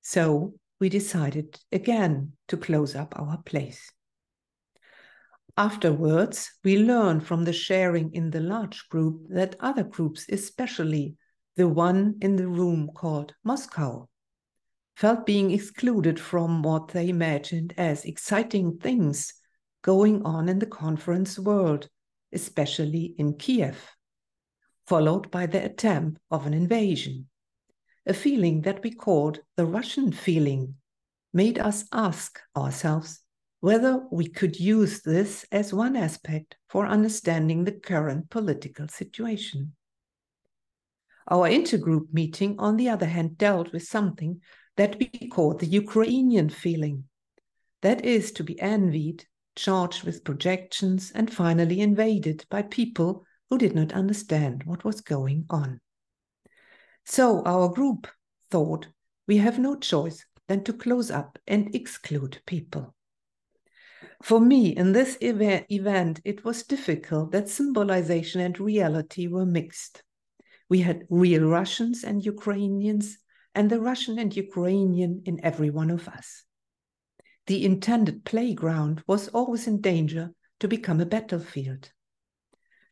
So we decided again to close up our place. Afterwards, we learned from the sharing in the large group that other groups, especially the one in the room called Moscow, felt being excluded from what they imagined as exciting things going on in the conference world, especially in Kiev, followed by the attempt of an invasion. A feeling that we called the Russian feeling made us ask ourselves whether we could use this as one aspect for understanding the current political situation. Our intergroup meeting, on the other hand, dealt with something that we call the Ukrainian feeling. That is to be envied, charged with projections, and finally invaded by people who did not understand what was going on. So our group thought we have no choice than to close up and exclude people. For me, in this event, it was difficult that symbolization and reality were mixed. We had real Russians and Ukrainians, and the Russian and Ukrainian in every one of us. The intended playground was always in danger to become a battlefield.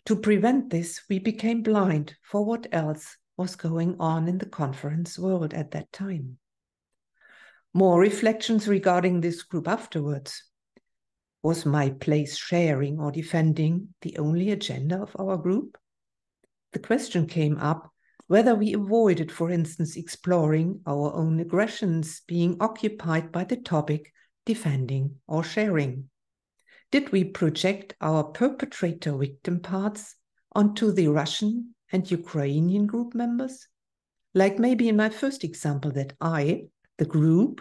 To prevent this, we became blind for what else was going on in the conference world at that time. More reflections regarding this group afterwards. Was my place sharing or defending the only agenda of our group? The question came up whether we avoided, for instance, exploring our own aggressions being occupied by the topic defending or sharing. Did we project our perpetrator-victim parts onto the Russian and Ukrainian group members? Like maybe in my first example that I, the group,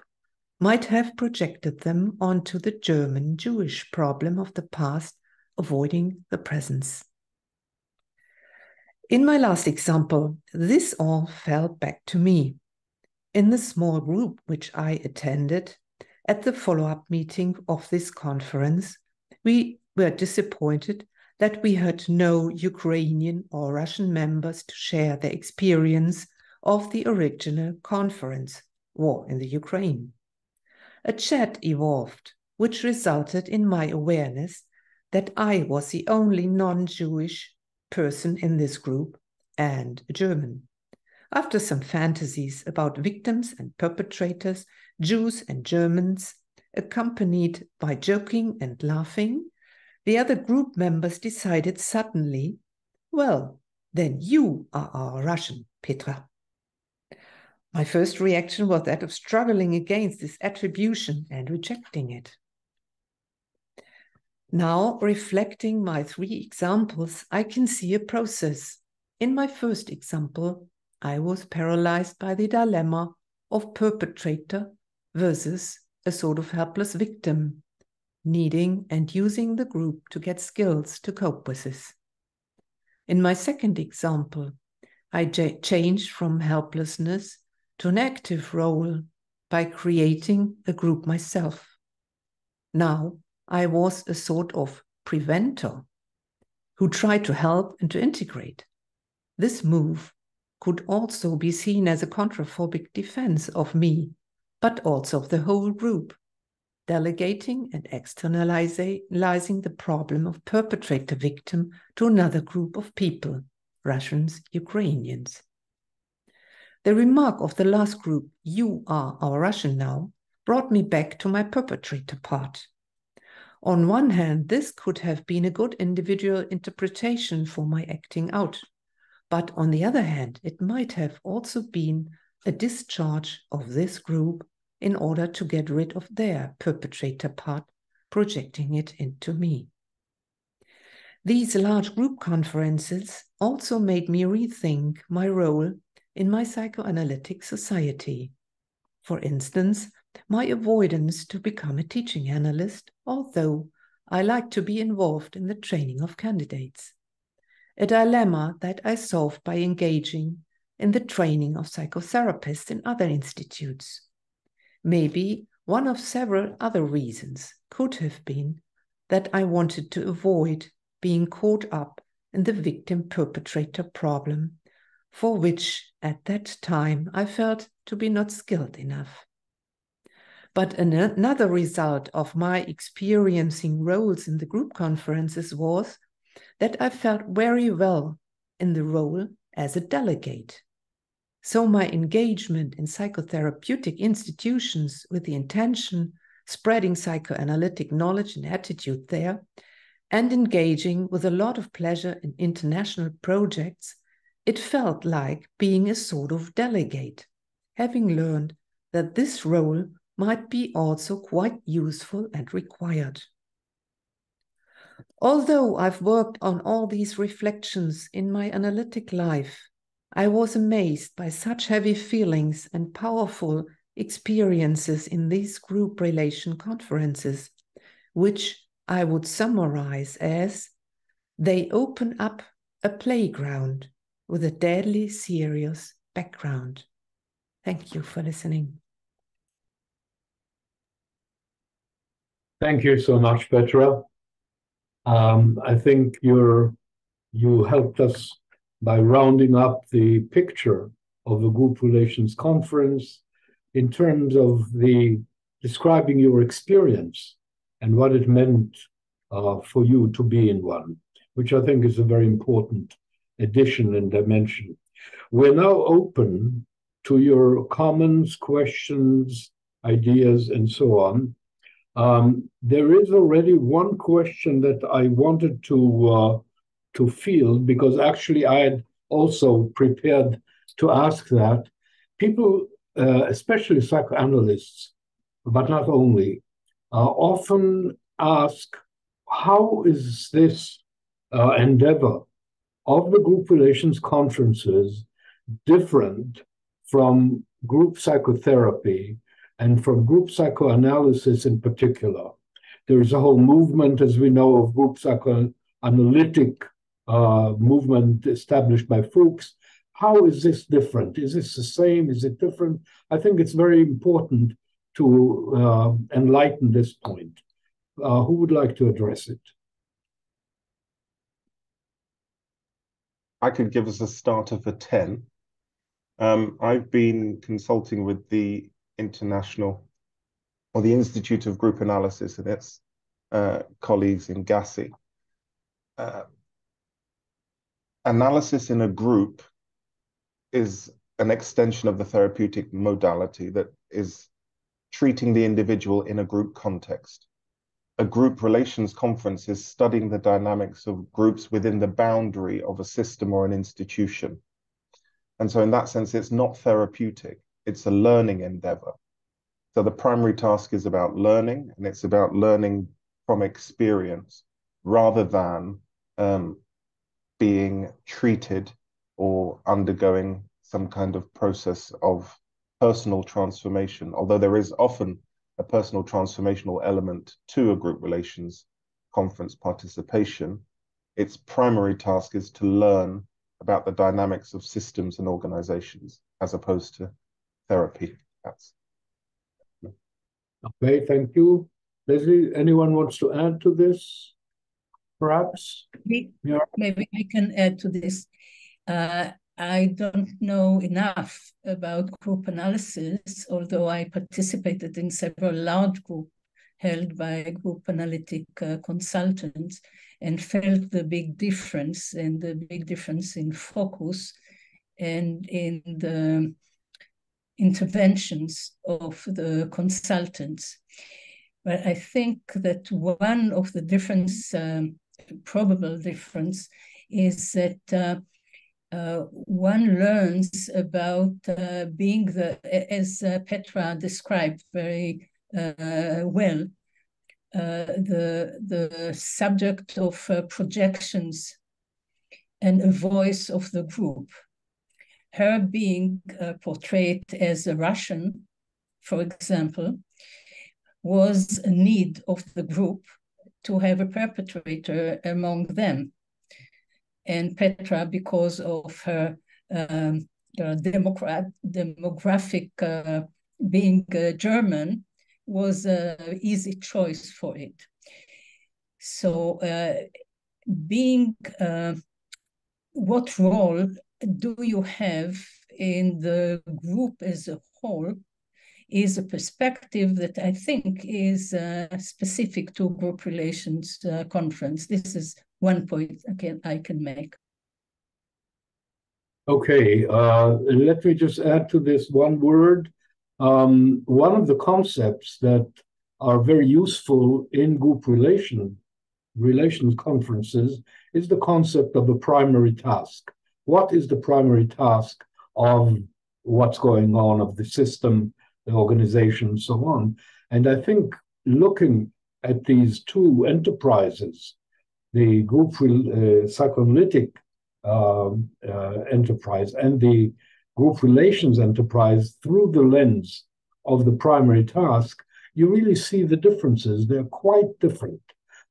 might have projected them onto the German Jewish problem of the past, avoiding the presence. In my last example, this all fell back to me. In the small group which I attended, at the follow-up meeting of this conference, we were disappointed that we had no Ukrainian or Russian members to share their experience of the original conference, War in the Ukraine. A chat evolved, which resulted in my awareness that I was the only non-Jewish person in this group and a German. After some fantasies about victims and perpetrators, Jews and Germans, accompanied by joking and laughing, the other group members decided suddenly, well, then you are our Russian, Petra. My first reaction was that of struggling against this attribution and rejecting it. Now, reflecting my 3 examples, I can see a process. In my first example, I was paralyzed by the dilemma of perpetrator versus a sort of helpless victim, needing and using the group to get skills to cope with this. In my second example, I changed from helplessness to an active role by creating a group myself. Now, I was a sort of preventer who tried to help and to integrate. This move could also be seen as a contraphobic defense of me, but also of the whole group, delegating and externalizing the problem of perpetrator-victim to another group of people, Russians, Ukrainians. The remark of the last group, you are our Russian now, brought me back to my perpetrator part. On one hand, this could have been a good individual interpretation for my acting out. But on the other hand, it might have also been a discharge of this group in order to get rid of their perpetrator part, projecting it into me. These large group conferences also made me rethink my role in my psychoanalytic society. For instance, my avoidance to become a teaching analyst, although I like to be involved in the training of candidates. A dilemma that I solved by engaging in the training of psychotherapists in other institutes. Maybe one of several other reasons could have been that I wanted to avoid being caught up in the victim-perpetrator problem, for which at that time I felt to be not skilled enough. But another result of my experiencing roles in the group conferences was that I felt very well in the role as a delegate. So my engagement in psychotherapeutic institutions with the intention spreading psychoanalytic knowledge and attitude there, and engaging with a lot of pleasure in international projects, it felt like being a sort of delegate, having learned that this role might be also quite useful and required. Although I've worked on all these reflections in my analytic life, I was amazed by such heavy feelings and powerful experiences in these group relation conferences, which I would summarize as they open up a playground with a deadly serious background. Thank you for listening. Thank you so much, Petra. I think you helped us by rounding up the picture of the Group Relations Conference in terms of describing your experience and what it meant for you to be in one, which I think is a very important addition and dimension. We're now open to your comments, questions, ideas, and so on. There is already one question that I wanted to field, because actually I had also prepared to ask that. People, especially psychoanalysts, but not only, often ask, how is this endeavor of the group relations conferences different from group psychotherapy and from group psychoanalysis in particular? There is a whole movement, as we know, of group psychoanalytic movement established by Fuchs. How is this different? Is this the same? Is it different? I think it's very important to enlighten this point. Who would like to address it? I could give us a starter for 10. I've been consulting with the International, or the Institute of Group Analysis and its colleagues in Gassi. Analysis in a group is an extension of the therapeutic modality that is treating the individual in a group context. A group relations conference is studying the dynamics of groups within the boundary of a system or an institution. And so in that sense, it's not therapeutic, it's a learning endeavor. So the primary task is about learning, and it's about learning from experience rather than being treated or undergoing some kind of process of personal transformation, although there is often a personal transformational element to a group relations conference participation. Its primary task is to learn about the dynamics of systems and organizations as opposed to therapy. That's okay, thank you. Leslie, anyone wants to add to this? Perhaps? Maybe I can add to this. I don't know enough about group analysis, although I participated in several large groups held by group analytic consultants and felt the big difference, and the big difference in focus and in the interventions of the consultants. But I think that one of the difference, probable difference, is that one learns about being as Petra described very well, the subject of projections and a voice of the group. Her being portrayed as a Russian, for example, was a need of the group to have a perpetrator among them. And Petra, because of her demographic being German, was an easy choice for it. So what role do you have in the group as a whole is a perspective that I think is specific to group relations conference. This is one point I can make. Okay, let me just add to this one word. One of the concepts that are very useful in group relations conferences is the concept of a primary task. What is the primary task of what's going on, of the system, the organization, and so on? And I think looking at these two enterprises, the group psychoanalytic enterprise and the group relations enterprise through the lens of the primary task, you really see the differences. They're quite different.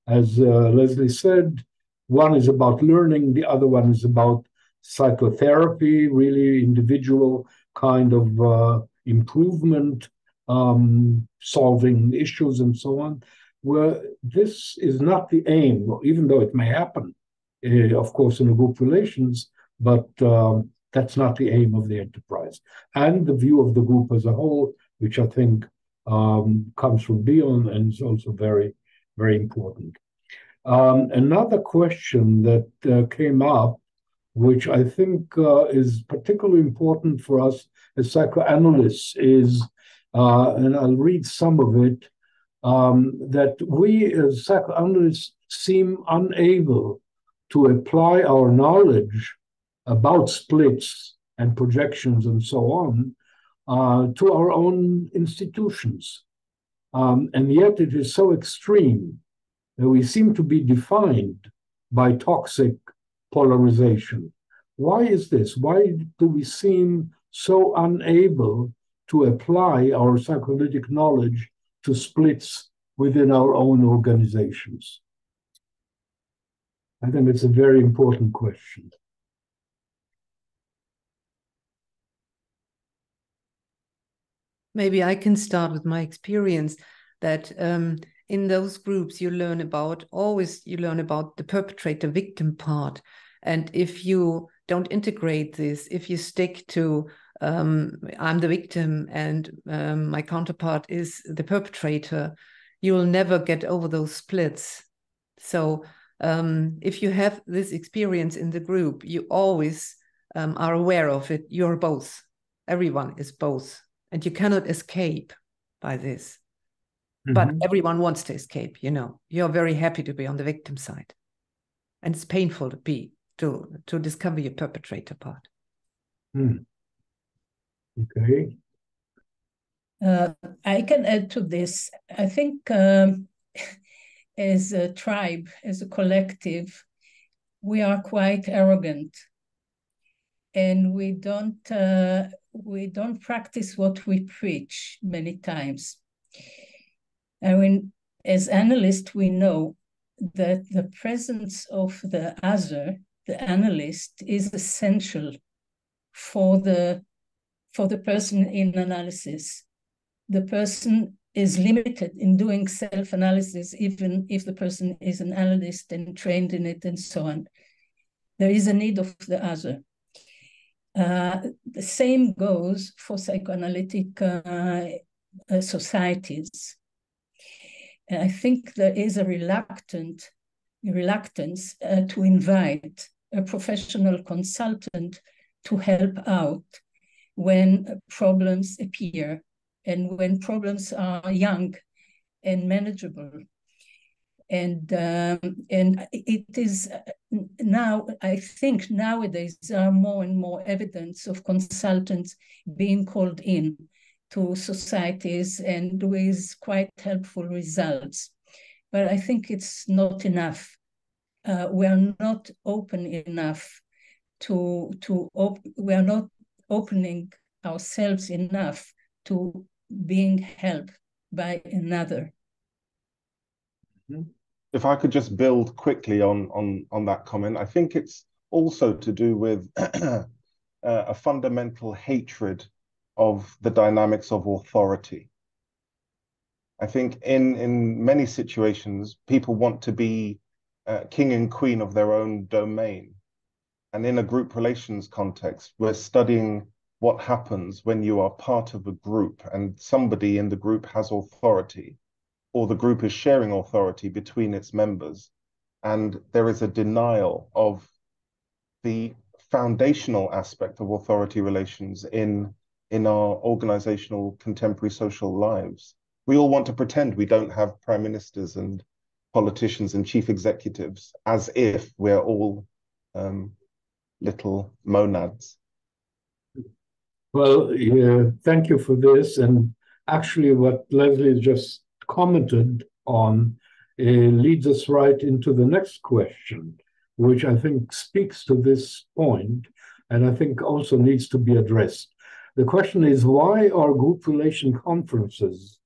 As Leslie said, one is about learning, the other one is about psychotherapy, really individual kind of improvement, solving issues and so on, where this is not the aim, even though it may happen, of course, in a group relations, but that's not the aim of the enterprise. And the view of the group as a whole, which I think comes from Bion and is also very, very important. Another question that came up, which I think is particularly important for us as psychoanalysts, is, and I'll read some of it, that we as psychoanalysts seem unable to apply our knowledge about splits and projections and so on to our own institutions. And yet it is so extreme that we seem to be defined by toxic polarization. Why is this? Why do we seem so unable to apply our psychoanalytic knowledge to splits within our own organizations? I think it's a very important question. Maybe I can start with my experience that in those groups you learn about the perpetrator-victim part. And if you don't integrate this, if you stick to I'm the victim and my counterpart is the perpetrator, you will never get over those splits. So if you have this experience in the group, you always are aware of it. You're both. Everyone is both. And you cannot escape by this. Mm-hmm. But everyone wants to escape, you know. You're very happy to be on the victim side. And it's painful to discover your perpetrator part. Okay. I can add to this. I think as a tribe, as a collective, we are quite arrogant. And we don't practice what we preach many times. I mean, as analysts, we know that the presence of the other, the analyst, is essential for the person in analysis. The person is limited in doing self-analysis, even if the person is an analyst and trained in it and so on. There is a need of the other. The same goes for psychoanalytic societies. And I think there is a reluctance to invite a professional consultant to help out when problems appear and when problems are young and manageable. And it is now, I think nowadays there are more and more evidence of consultants being called in to societies and with quite helpful results. But I think it's not enough. We are not open enough we are not opening ourselves enough to being helped by another. If I could just build quickly on that comment, I think it's also to do with a fundamental hatred of the dynamics of authority. I think in many situations, people want to be king and queen of their own domain. And in a group relations context, we're studying what happens when you are part of a group and somebody in the group has authority, or the group is sharing authority between its members. And there is a denial of the foundational aspect of authority relations in our organizational contemporary social lives, we all want to pretend we don't have prime ministers and politicians and chief executives as if we're all little monads. Well, thank you for this. And actually, what Leslie just commented on leads us right into the next question, which I think speaks to this point, and I think also needs to be addressed. The question is, why are group relation conferences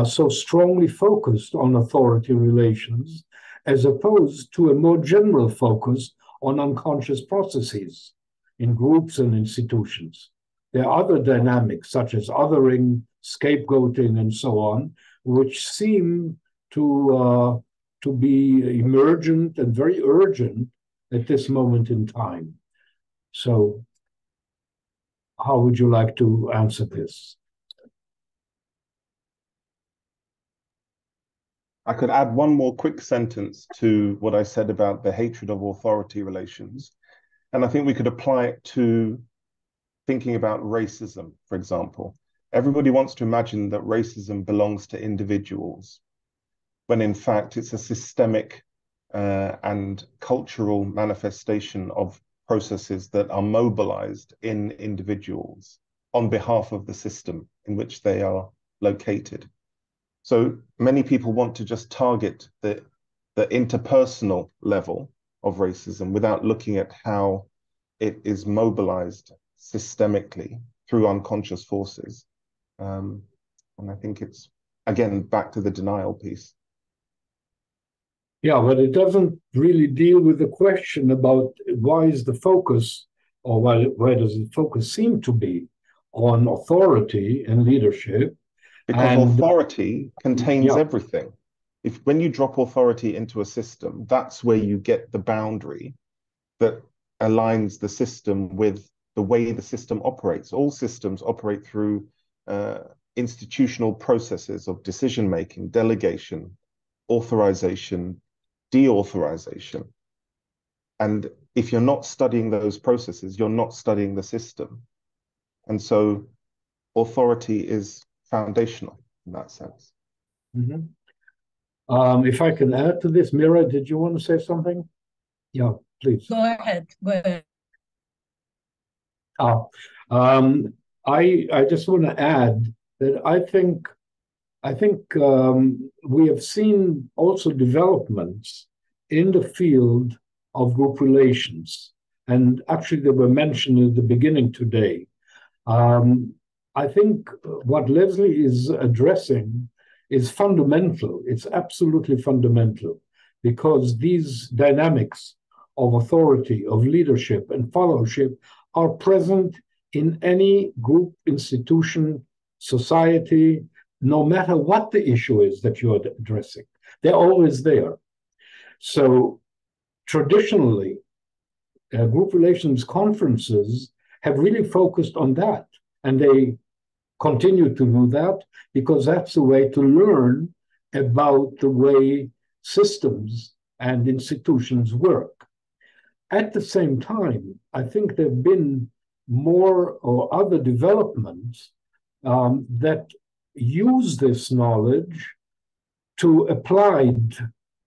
so strongly focused on authority relations, as opposed to a more general focus on unconscious processes in groups and institutions? There are other dynamics, such as othering, scapegoating, and so on, which seem to be emergent and very urgent at this moment in time. So, how would you like to answer this? I could add one more quick sentence to what I said about the hatred of authority relations. And I think we could apply it to thinking about racism, for example. Everybody wants to imagine that racism belongs to individuals, when in fact it's a systemic and cultural manifestation of processes that are mobilized in individuals on behalf of the system in which they are located. So many people want to just target the interpersonal level of racism without looking at how it is mobilized systemically through unconscious forces. And I think it's, again, back to the denial piece. Yeah, but it doesn't really deal with the question about why is the focus, or why does the focus seem to be on authority and leadership? Because authority contains everything. When you drop authority into a system, that's where you get the boundary that aligns the system with the way the system operates. All systems operate through institutional processes of decision-making, delegation, authorization, deauthorization. And if you're not studying those processes, you're not studying the system. And so authority is foundational in that sense. Mm-hmm. If I can add to this, Mira, did you want to say something? Yeah, please. Go ahead. I just want to add that I think we have seen also developments in the field of group relations, and actually they were mentioned at the beginning today. I think what Leslie is addressing is fundamental. It's absolutely fundamental, because these dynamics of authority, of leadership, and followership are present in any group, institution, society, no matter what the issue is that you're addressing. They're always there. So traditionally, group relations conferences have really focused on that, and they continue to do that because that's the way to learn about the way systems and institutions work. At the same time, I think there have been more or other developments that use this knowledge to applied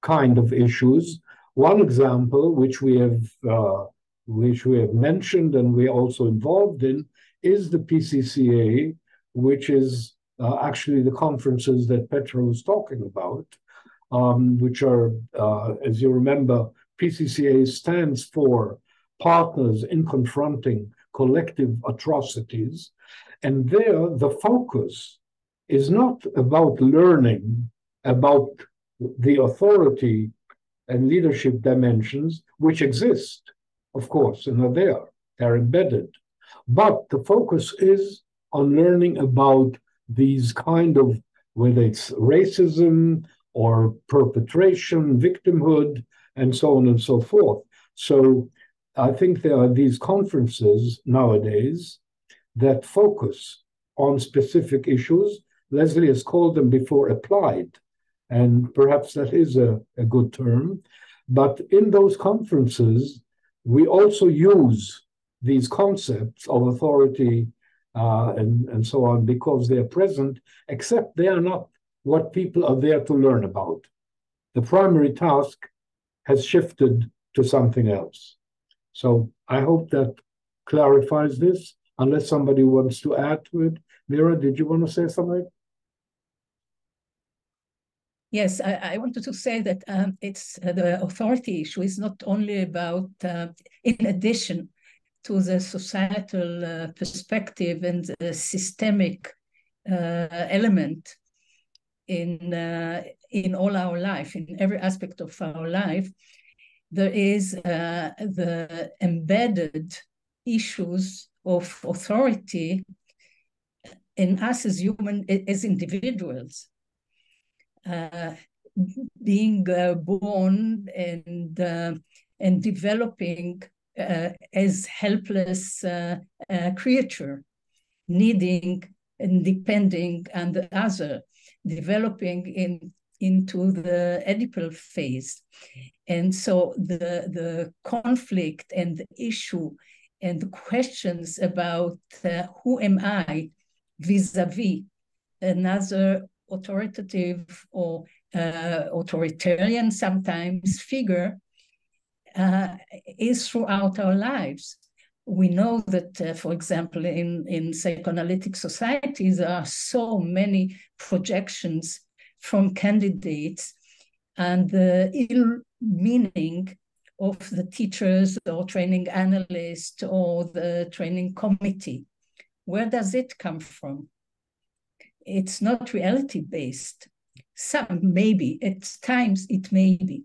kind of issues. One example, which we have mentioned and we're also involved in, is the PCCA, which is actually the conferences that Petra was talking about, which are, as you remember, PCCA stands for Partners in Confronting Collective Atrocities. And there, the focus is not about learning about the authority and leadership dimensions, which exist, of course, and are there, they're embedded. But the focus is on learning about these kind of, whether it's racism or perpetration, victimhood, and so on and so forth. So I think there are these conferences nowadays that focus on specific issues. Leslie has called them before applied, and perhaps that is a good term. But in those conferences, we also use these concepts of authority and so on, because they are present, except they are not what people are there to learn about. The primary task has shifted to something else. So I hope that clarifies this, unless somebody wants to add to it. Mira, did you want to say something? Yes, I wanted to say that it's the authority issue is not only about, in addition to the societal perspective and the systemic element in all our life, in every aspect of our life, there is the embedded issues of authority in us as as individuals. Being born and developing as helpless creature, needing and depending on the other, developing into the Oedipal phase. And so the conflict and the issue and the questions about who am I vis-a-vis another authoritative or authoritarian sometimes figure is throughout our lives. We know that, for example, in psychoanalytic societies, there are so many projections from candidates and the ill meaning of the teachers or training analysts or the training committee. Where does it come from? It's not reality-based. Some maybe, at times it may be,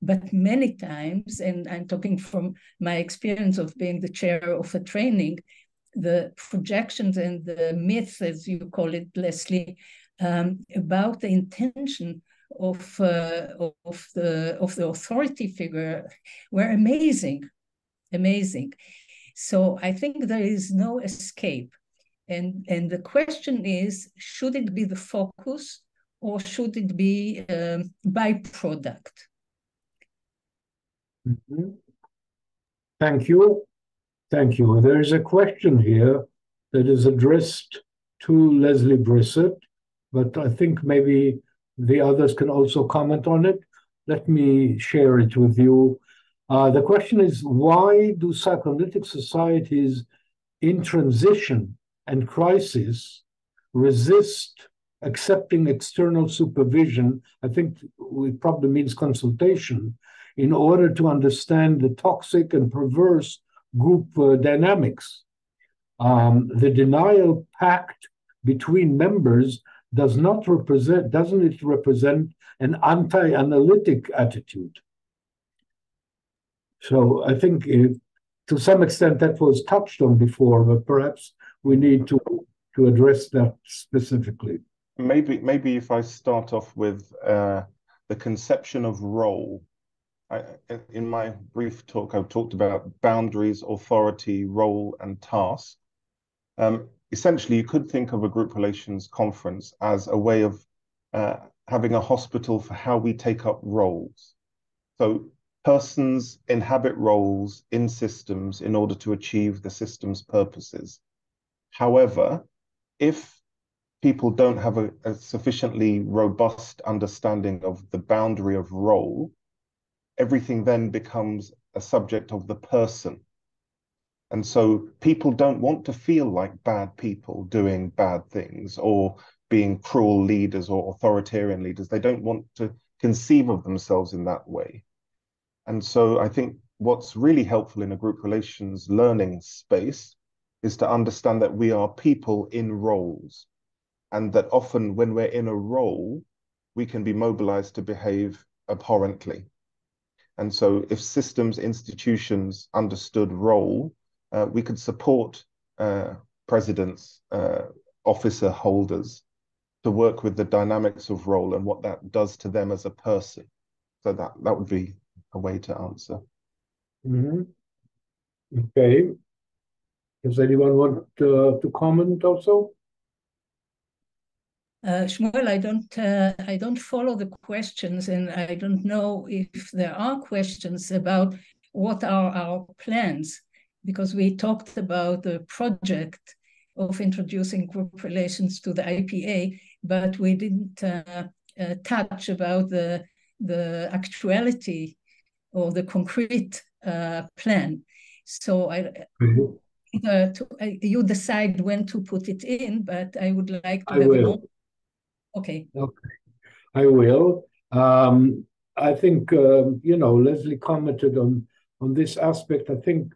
but many times, and I'm talking from my experience of being the chair of a training, the projections and the myths, as you call it, Leslie, about the intention of the authority figure were amazing. So I think there is no escape. And the question is, should it be the focus or should it be byproduct? Mm-hmm. Thank you. Thank you. There is a question here that is addressed to Leslie Briset, but I think maybe the others can also comment on it. Let me share it with you. The question is, why do psychoanalytic societies in transition and crisis resist accepting external supervision? I think it probably means consultation, in order to understand the toxic and perverse group dynamics. The denial pact between members doesn't it represent an anti-analytic attitude? So I think to some extent that was touched on before, but perhaps we need to address that specifically. Maybe if I start off with the conception of role. In my brief talk, I've talked about boundaries, authority, role, and task. Essentially, you could think of a group relations conference as a way of having a hospital for how we take up roles. So persons inhabit roles in systems in order to achieve the system's purposes. However, if people don't have a sufficiently robust understanding of the boundary of role, everything then becomes a subject of the person. And so people don't want to feel like bad people doing bad things or being cruel leaders or authoritarian leaders. They don't want to conceive of themselves in that way. And so I think what's really helpful in a group relations learning space is to understand that we are people in roles, and that often when we're in a role, we can be mobilized to behave abhorrently. And so if systems, institutions understood role, we could support presidents, officer holders to work with the dynamics of role and what that does to them as a person. So that would be a way to answer. Mm-hmm. Okay. Does anyone want to comment also? Shmuel, I don't follow the questions, and I don't know if there are questions about what are our plans, because we talked about the project of introducing group relations to the IPA, but we didn't touch about the actuality or the concrete plan. So you decide when to put it in, but I would like to have a moment. Okay. Okay, I will. I think, Leslie commented on this aspect. I think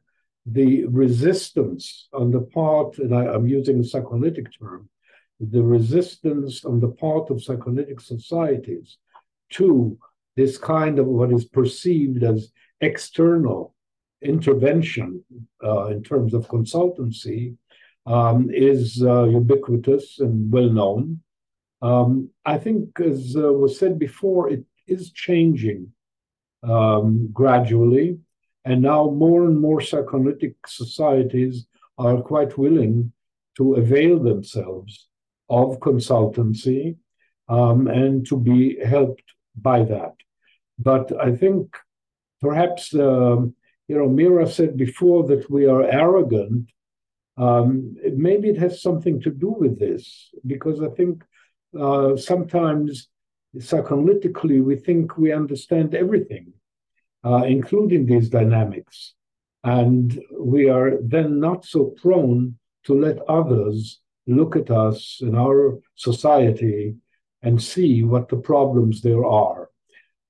the resistance on the part, and I'm using a psychoanalytic term, the resistance on the part of psychoanalytic societies to this kind of what is perceived as external intervention in terms of consultancy is ubiquitous and well known. I think, as was said before, it is changing gradually, and now more and more psychoanalytic societies are quite willing to avail themselves of consultancy and to be helped by that. But I think perhaps, Mira said before that we are arrogant. Maybe it has something to do with this, because I think sometimes psychoanalytically we think we understand everything, including these dynamics. And we are then not so prone to let others look at us in our society and see what the problems there are.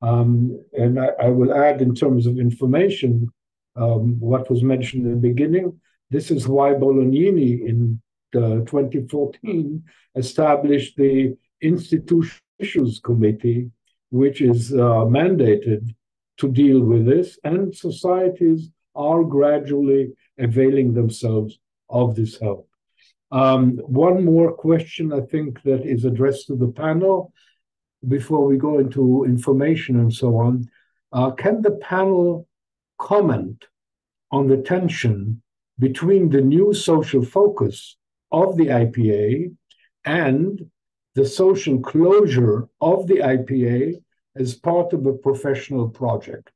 And I will add, in terms of information, what was mentioned in the beginning. This is why Bolognini in 2014 established the Institutional Issues Committee, which is mandated to deal with this, and societies are gradually availing themselves of this help. One more question, I think, that is addressed to the panel before we go into information and so on. Can the panel comment on the tension between the new social focus of the IPA and the social closure of the IPA as part of a professional project?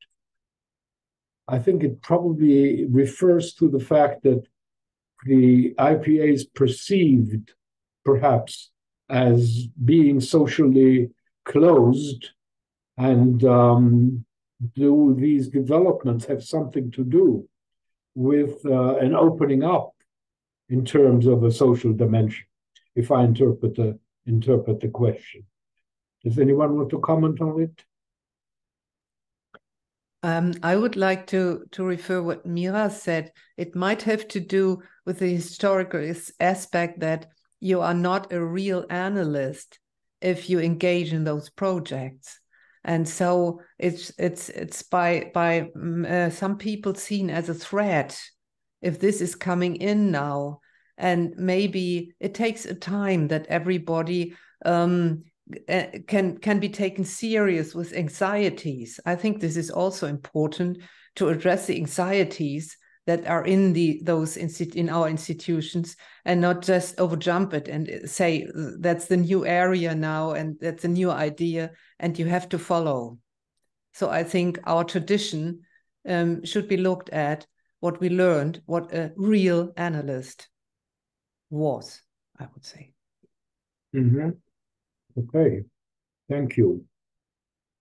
I think it probably refers to the fact that the IPA is perceived, perhaps, as being socially closed, and do these developments have something to do with an opening up in terms of a social dimension, if I interpret the question? Does anyone want to comment on it? I would like to refer what Mira said. It might have to do with the historical aspect that you are not a real analyst if you engage in those projects. And so it's by some people seen as a threat if this is coming in now. And maybe it takes a time that everybody can be taken serious with anxieties. I think this is also important to address the anxieties that are in in our institutions, and not just overjump it and say that's the new area now and that's a new idea and you have to follow. So I think our tradition should be looked at, what we learned, what a real analyst was, I would say. Mm-hmm. Okay, thank you.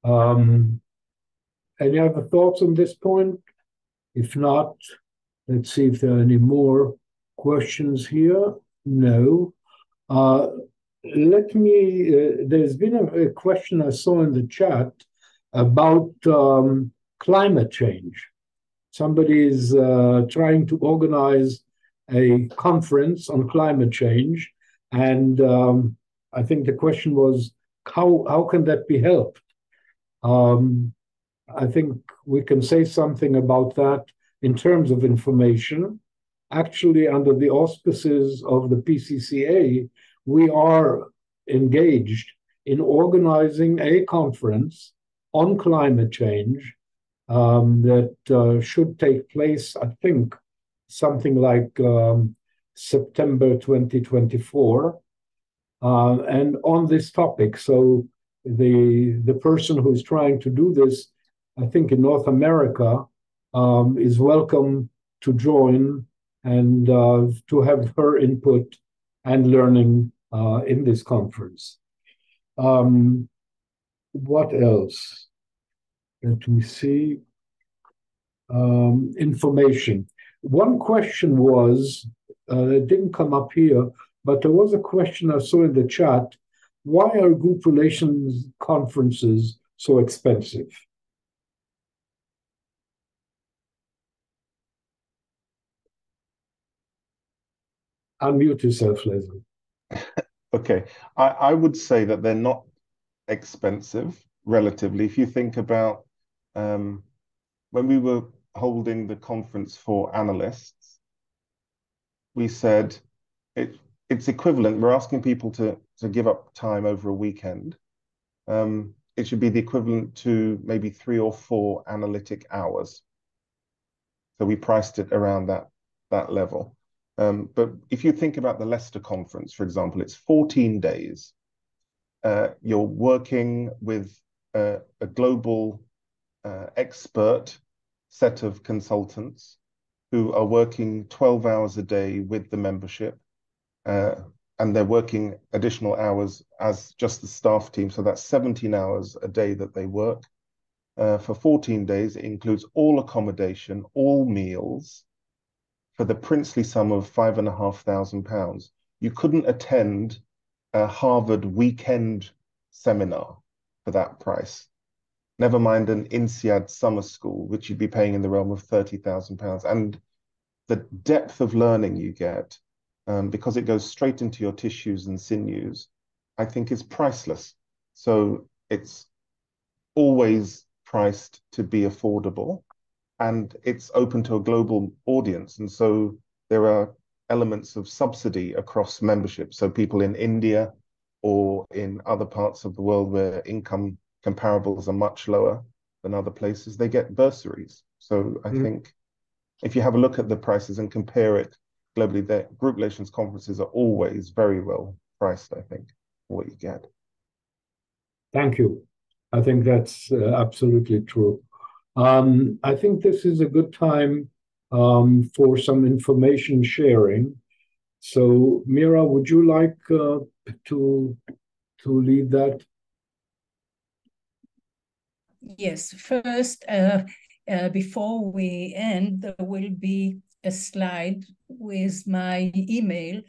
Any other thoughts on this point? If not, let's see if there are any more questions here. No. There's been a question I saw in the chat about climate change. Somebody is trying to organize a conference on climate change, and I think the question was, how can that be helped? I think we can say something about that in terms of information. Actually, under the auspices of the PCCA, we are engaged in organizing a conference on climate change that should take place, I think, something like September 2024, and on this topic. So the person who is trying to do this, I think in North America, is welcome to join and to have her input and learning in this conference. What else? Let me see. Information. One question was, it didn't come up here, but there was a question I saw in the chat. Why are group relations conferences so expensive? Unmute yourself, Leslie. Okay, I would say that they're not expensive relatively. If you think about when we were holding the conference for analysts, we said it's equivalent. We're asking people to give up time over a weekend. It should be the equivalent to maybe 3 or 4 analytic hours. So we priced it around that level. But if you think about the Leicester conference, for example, it's 14 days. You're working with a global expert set of consultants who are working 12 hours a day with the membership, and they're working additional hours as just the staff team. So that's 17 hours a day that they work. For 14 days, it includes all accommodation, all meals, for the princely sum of £5,500. You couldn't attend a Harvard weekend seminar for that price. Never mind an INSEAD summer school, which you'd be paying in the realm of £30,000. And the depth of learning you get, because it goes straight into your tissues and sinews, I think is priceless. So it's always priced to be affordable, and it's open to a global audience. And so there are elements of subsidy across membership. So people in India or in other parts of the world where income comparables are much lower than other places, they get bursaries. So I think if you have a look at the prices and compare it globally, the group relations conferences are always very well priced, I think, for what you get. Thank you. I think that's absolutely true. I think this is a good time for some information sharing. So, Mira, would you like to lead that? Yes. First, before we end, there will be a slide with my email,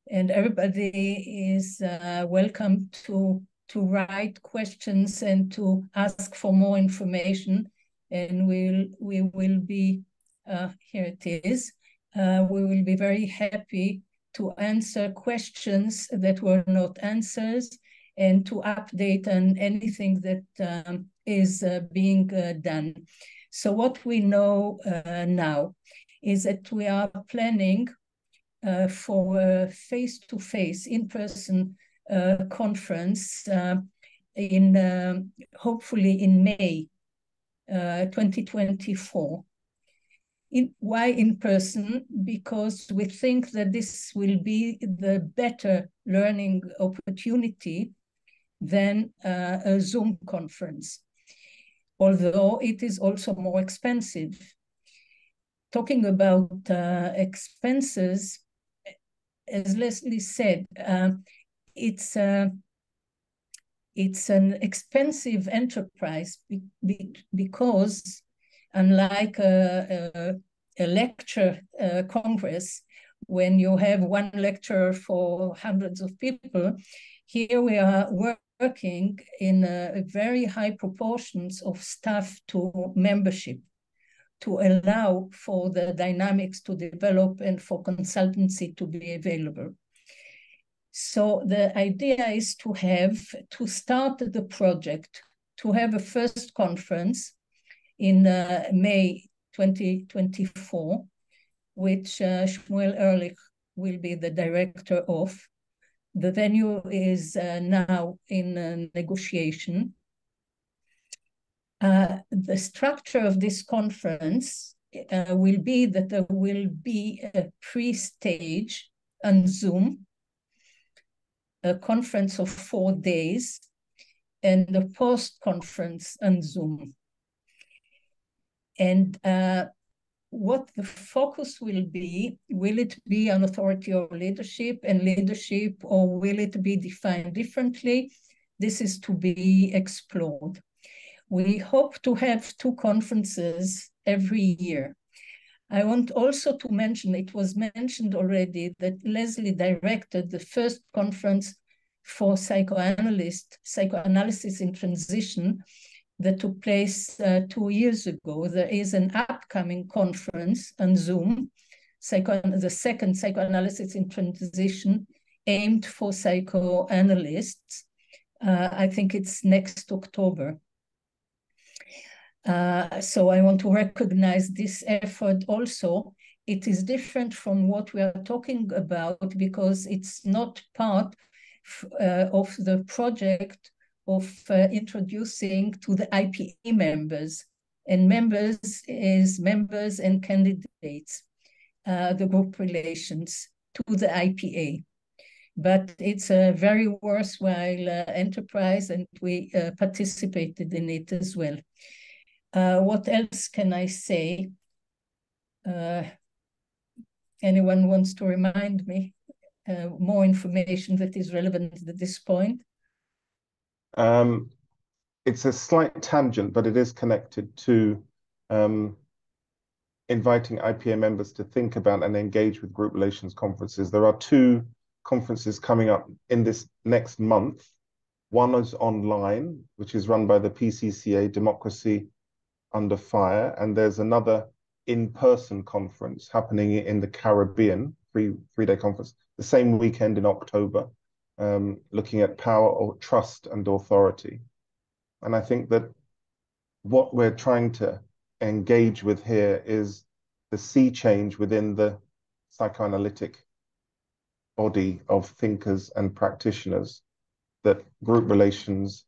and everybody is welcome to write questions and to ask for more information. And we will be, here it is, we will be very happy to answer questions that were not answers and to update on anything that is being done. So what we know now is that we are planning for a face-to-face, in-person conference in hopefully in May 2024. Why in person? Because we think that this will be the better learning opportunity than a Zoom conference, although it is also more expensive. Talking about expenses, as Leslie said, it's an expensive enterprise because unlike a lecture congress, when you have one lecturer for hundreds of people, here we are working in very high proportions of staff to membership to allow for the dynamics to develop and for consultancy to be available. So the idea is to start the project, to have a first conference in May 2024, which Shmuel Erlich will be the director of. The venue is now in negotiation. The structure of this conference will be that there will be a pre-stage on Zoom, a conference of 4 days, and a post-conference on Zoom. And what the focus will it be on authority or leadership, or will it be defined differently? This is to be explored. We hope to have 2 conferences every year. I want also to mention, it was mentioned already, that Leslie directed the first conference for psychoanalysis in transition that took place 2 years ago. There is an upcoming conference on Zoom, the second Psychoanalysis in Transition, aimed for psychoanalysts. I think it's next October. So I want to recognize this effort also. It is different from what we are talking about because it's not part of the project of introducing to the IPA members. And members is members and candidates, the group relations to the IPA. But it's a very worthwhile enterprise, and we participated in it as well. What else can I say? Anyone wants to remind me more information that is relevant at this point? It's a slight tangent, but it is connected to inviting IPA members to think about and engage with group relations conferences. There are 2 conferences coming up in this next month. One is online, which is run by the PCCA, Democracy Under Fire, and there's another in-person conference happening in the Caribbean, three-day conference, the same weekend in October, looking at power, or trust, and authority. And I think that what we're trying to engage with here is the sea change within the psychoanalytic body of thinkers and practitioners, that group relations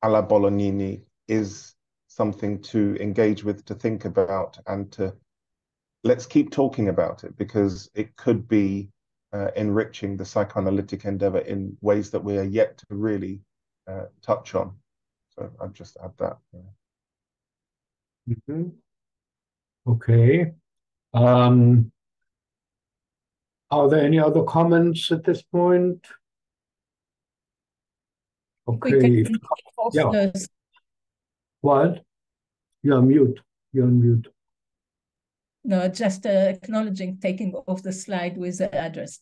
a la Bolognini is something to engage with, to think about, and let's keep talking about it, because it could be enriching the psychoanalytic endeavor in ways that we are yet to really touch on. So I'll just add that. Mm-hmm. Okay. Are there any other comments at this point? Okay. Yeah. What? You're on mute. You're on mute. No, just acknowledging taking off the slide with the address.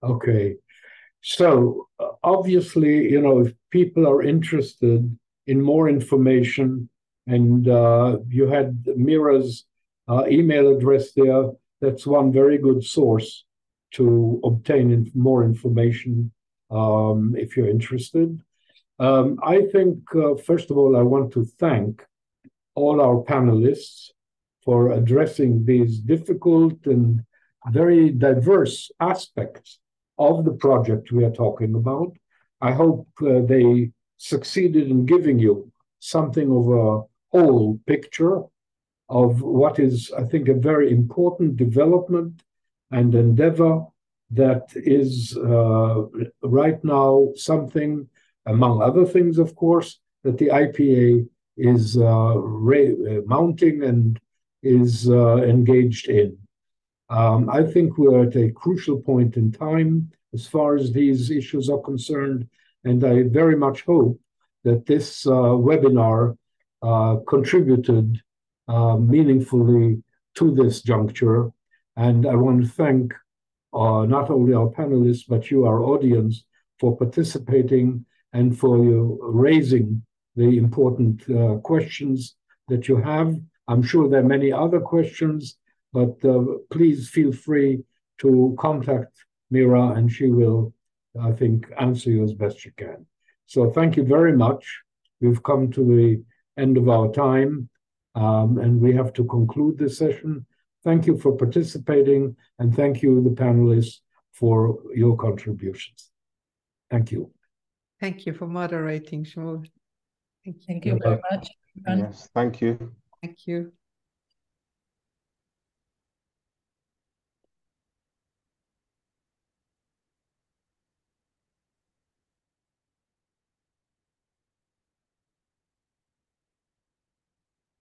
Okay. So obviously, if people are interested in more information, and you had Mira's email address there, that's one very good source to obtain more information if you're interested. I think, first of all, I want to thank all our panelists for addressing these difficult and very diverse aspects of the project we are talking about. I hope they succeeded in giving you something of a whole picture of what is, I think, a very important development and endeavor that is right now something, among other things, of course, that the IPA is mounting and is engaged in. I think we're at a crucial point in time as far as these issues are concerned, and I very much hope that this webinar contributed meaningfully to this juncture. And I want to thank not only our panelists, but you, our audience, for participating and for you raising the important questions that you have. I'm sure there are many other questions, but please feel free to contact Mira, and she will, I think, answer you as best she can. So thank you very much. We've come to the end of our time, and we have to conclude this session. Thank you for participating, and thank you, the panelists, for your contributions. Thank you. Thank you for moderating, Shmuel. Thank you very much. Yes, thank you. Thank you.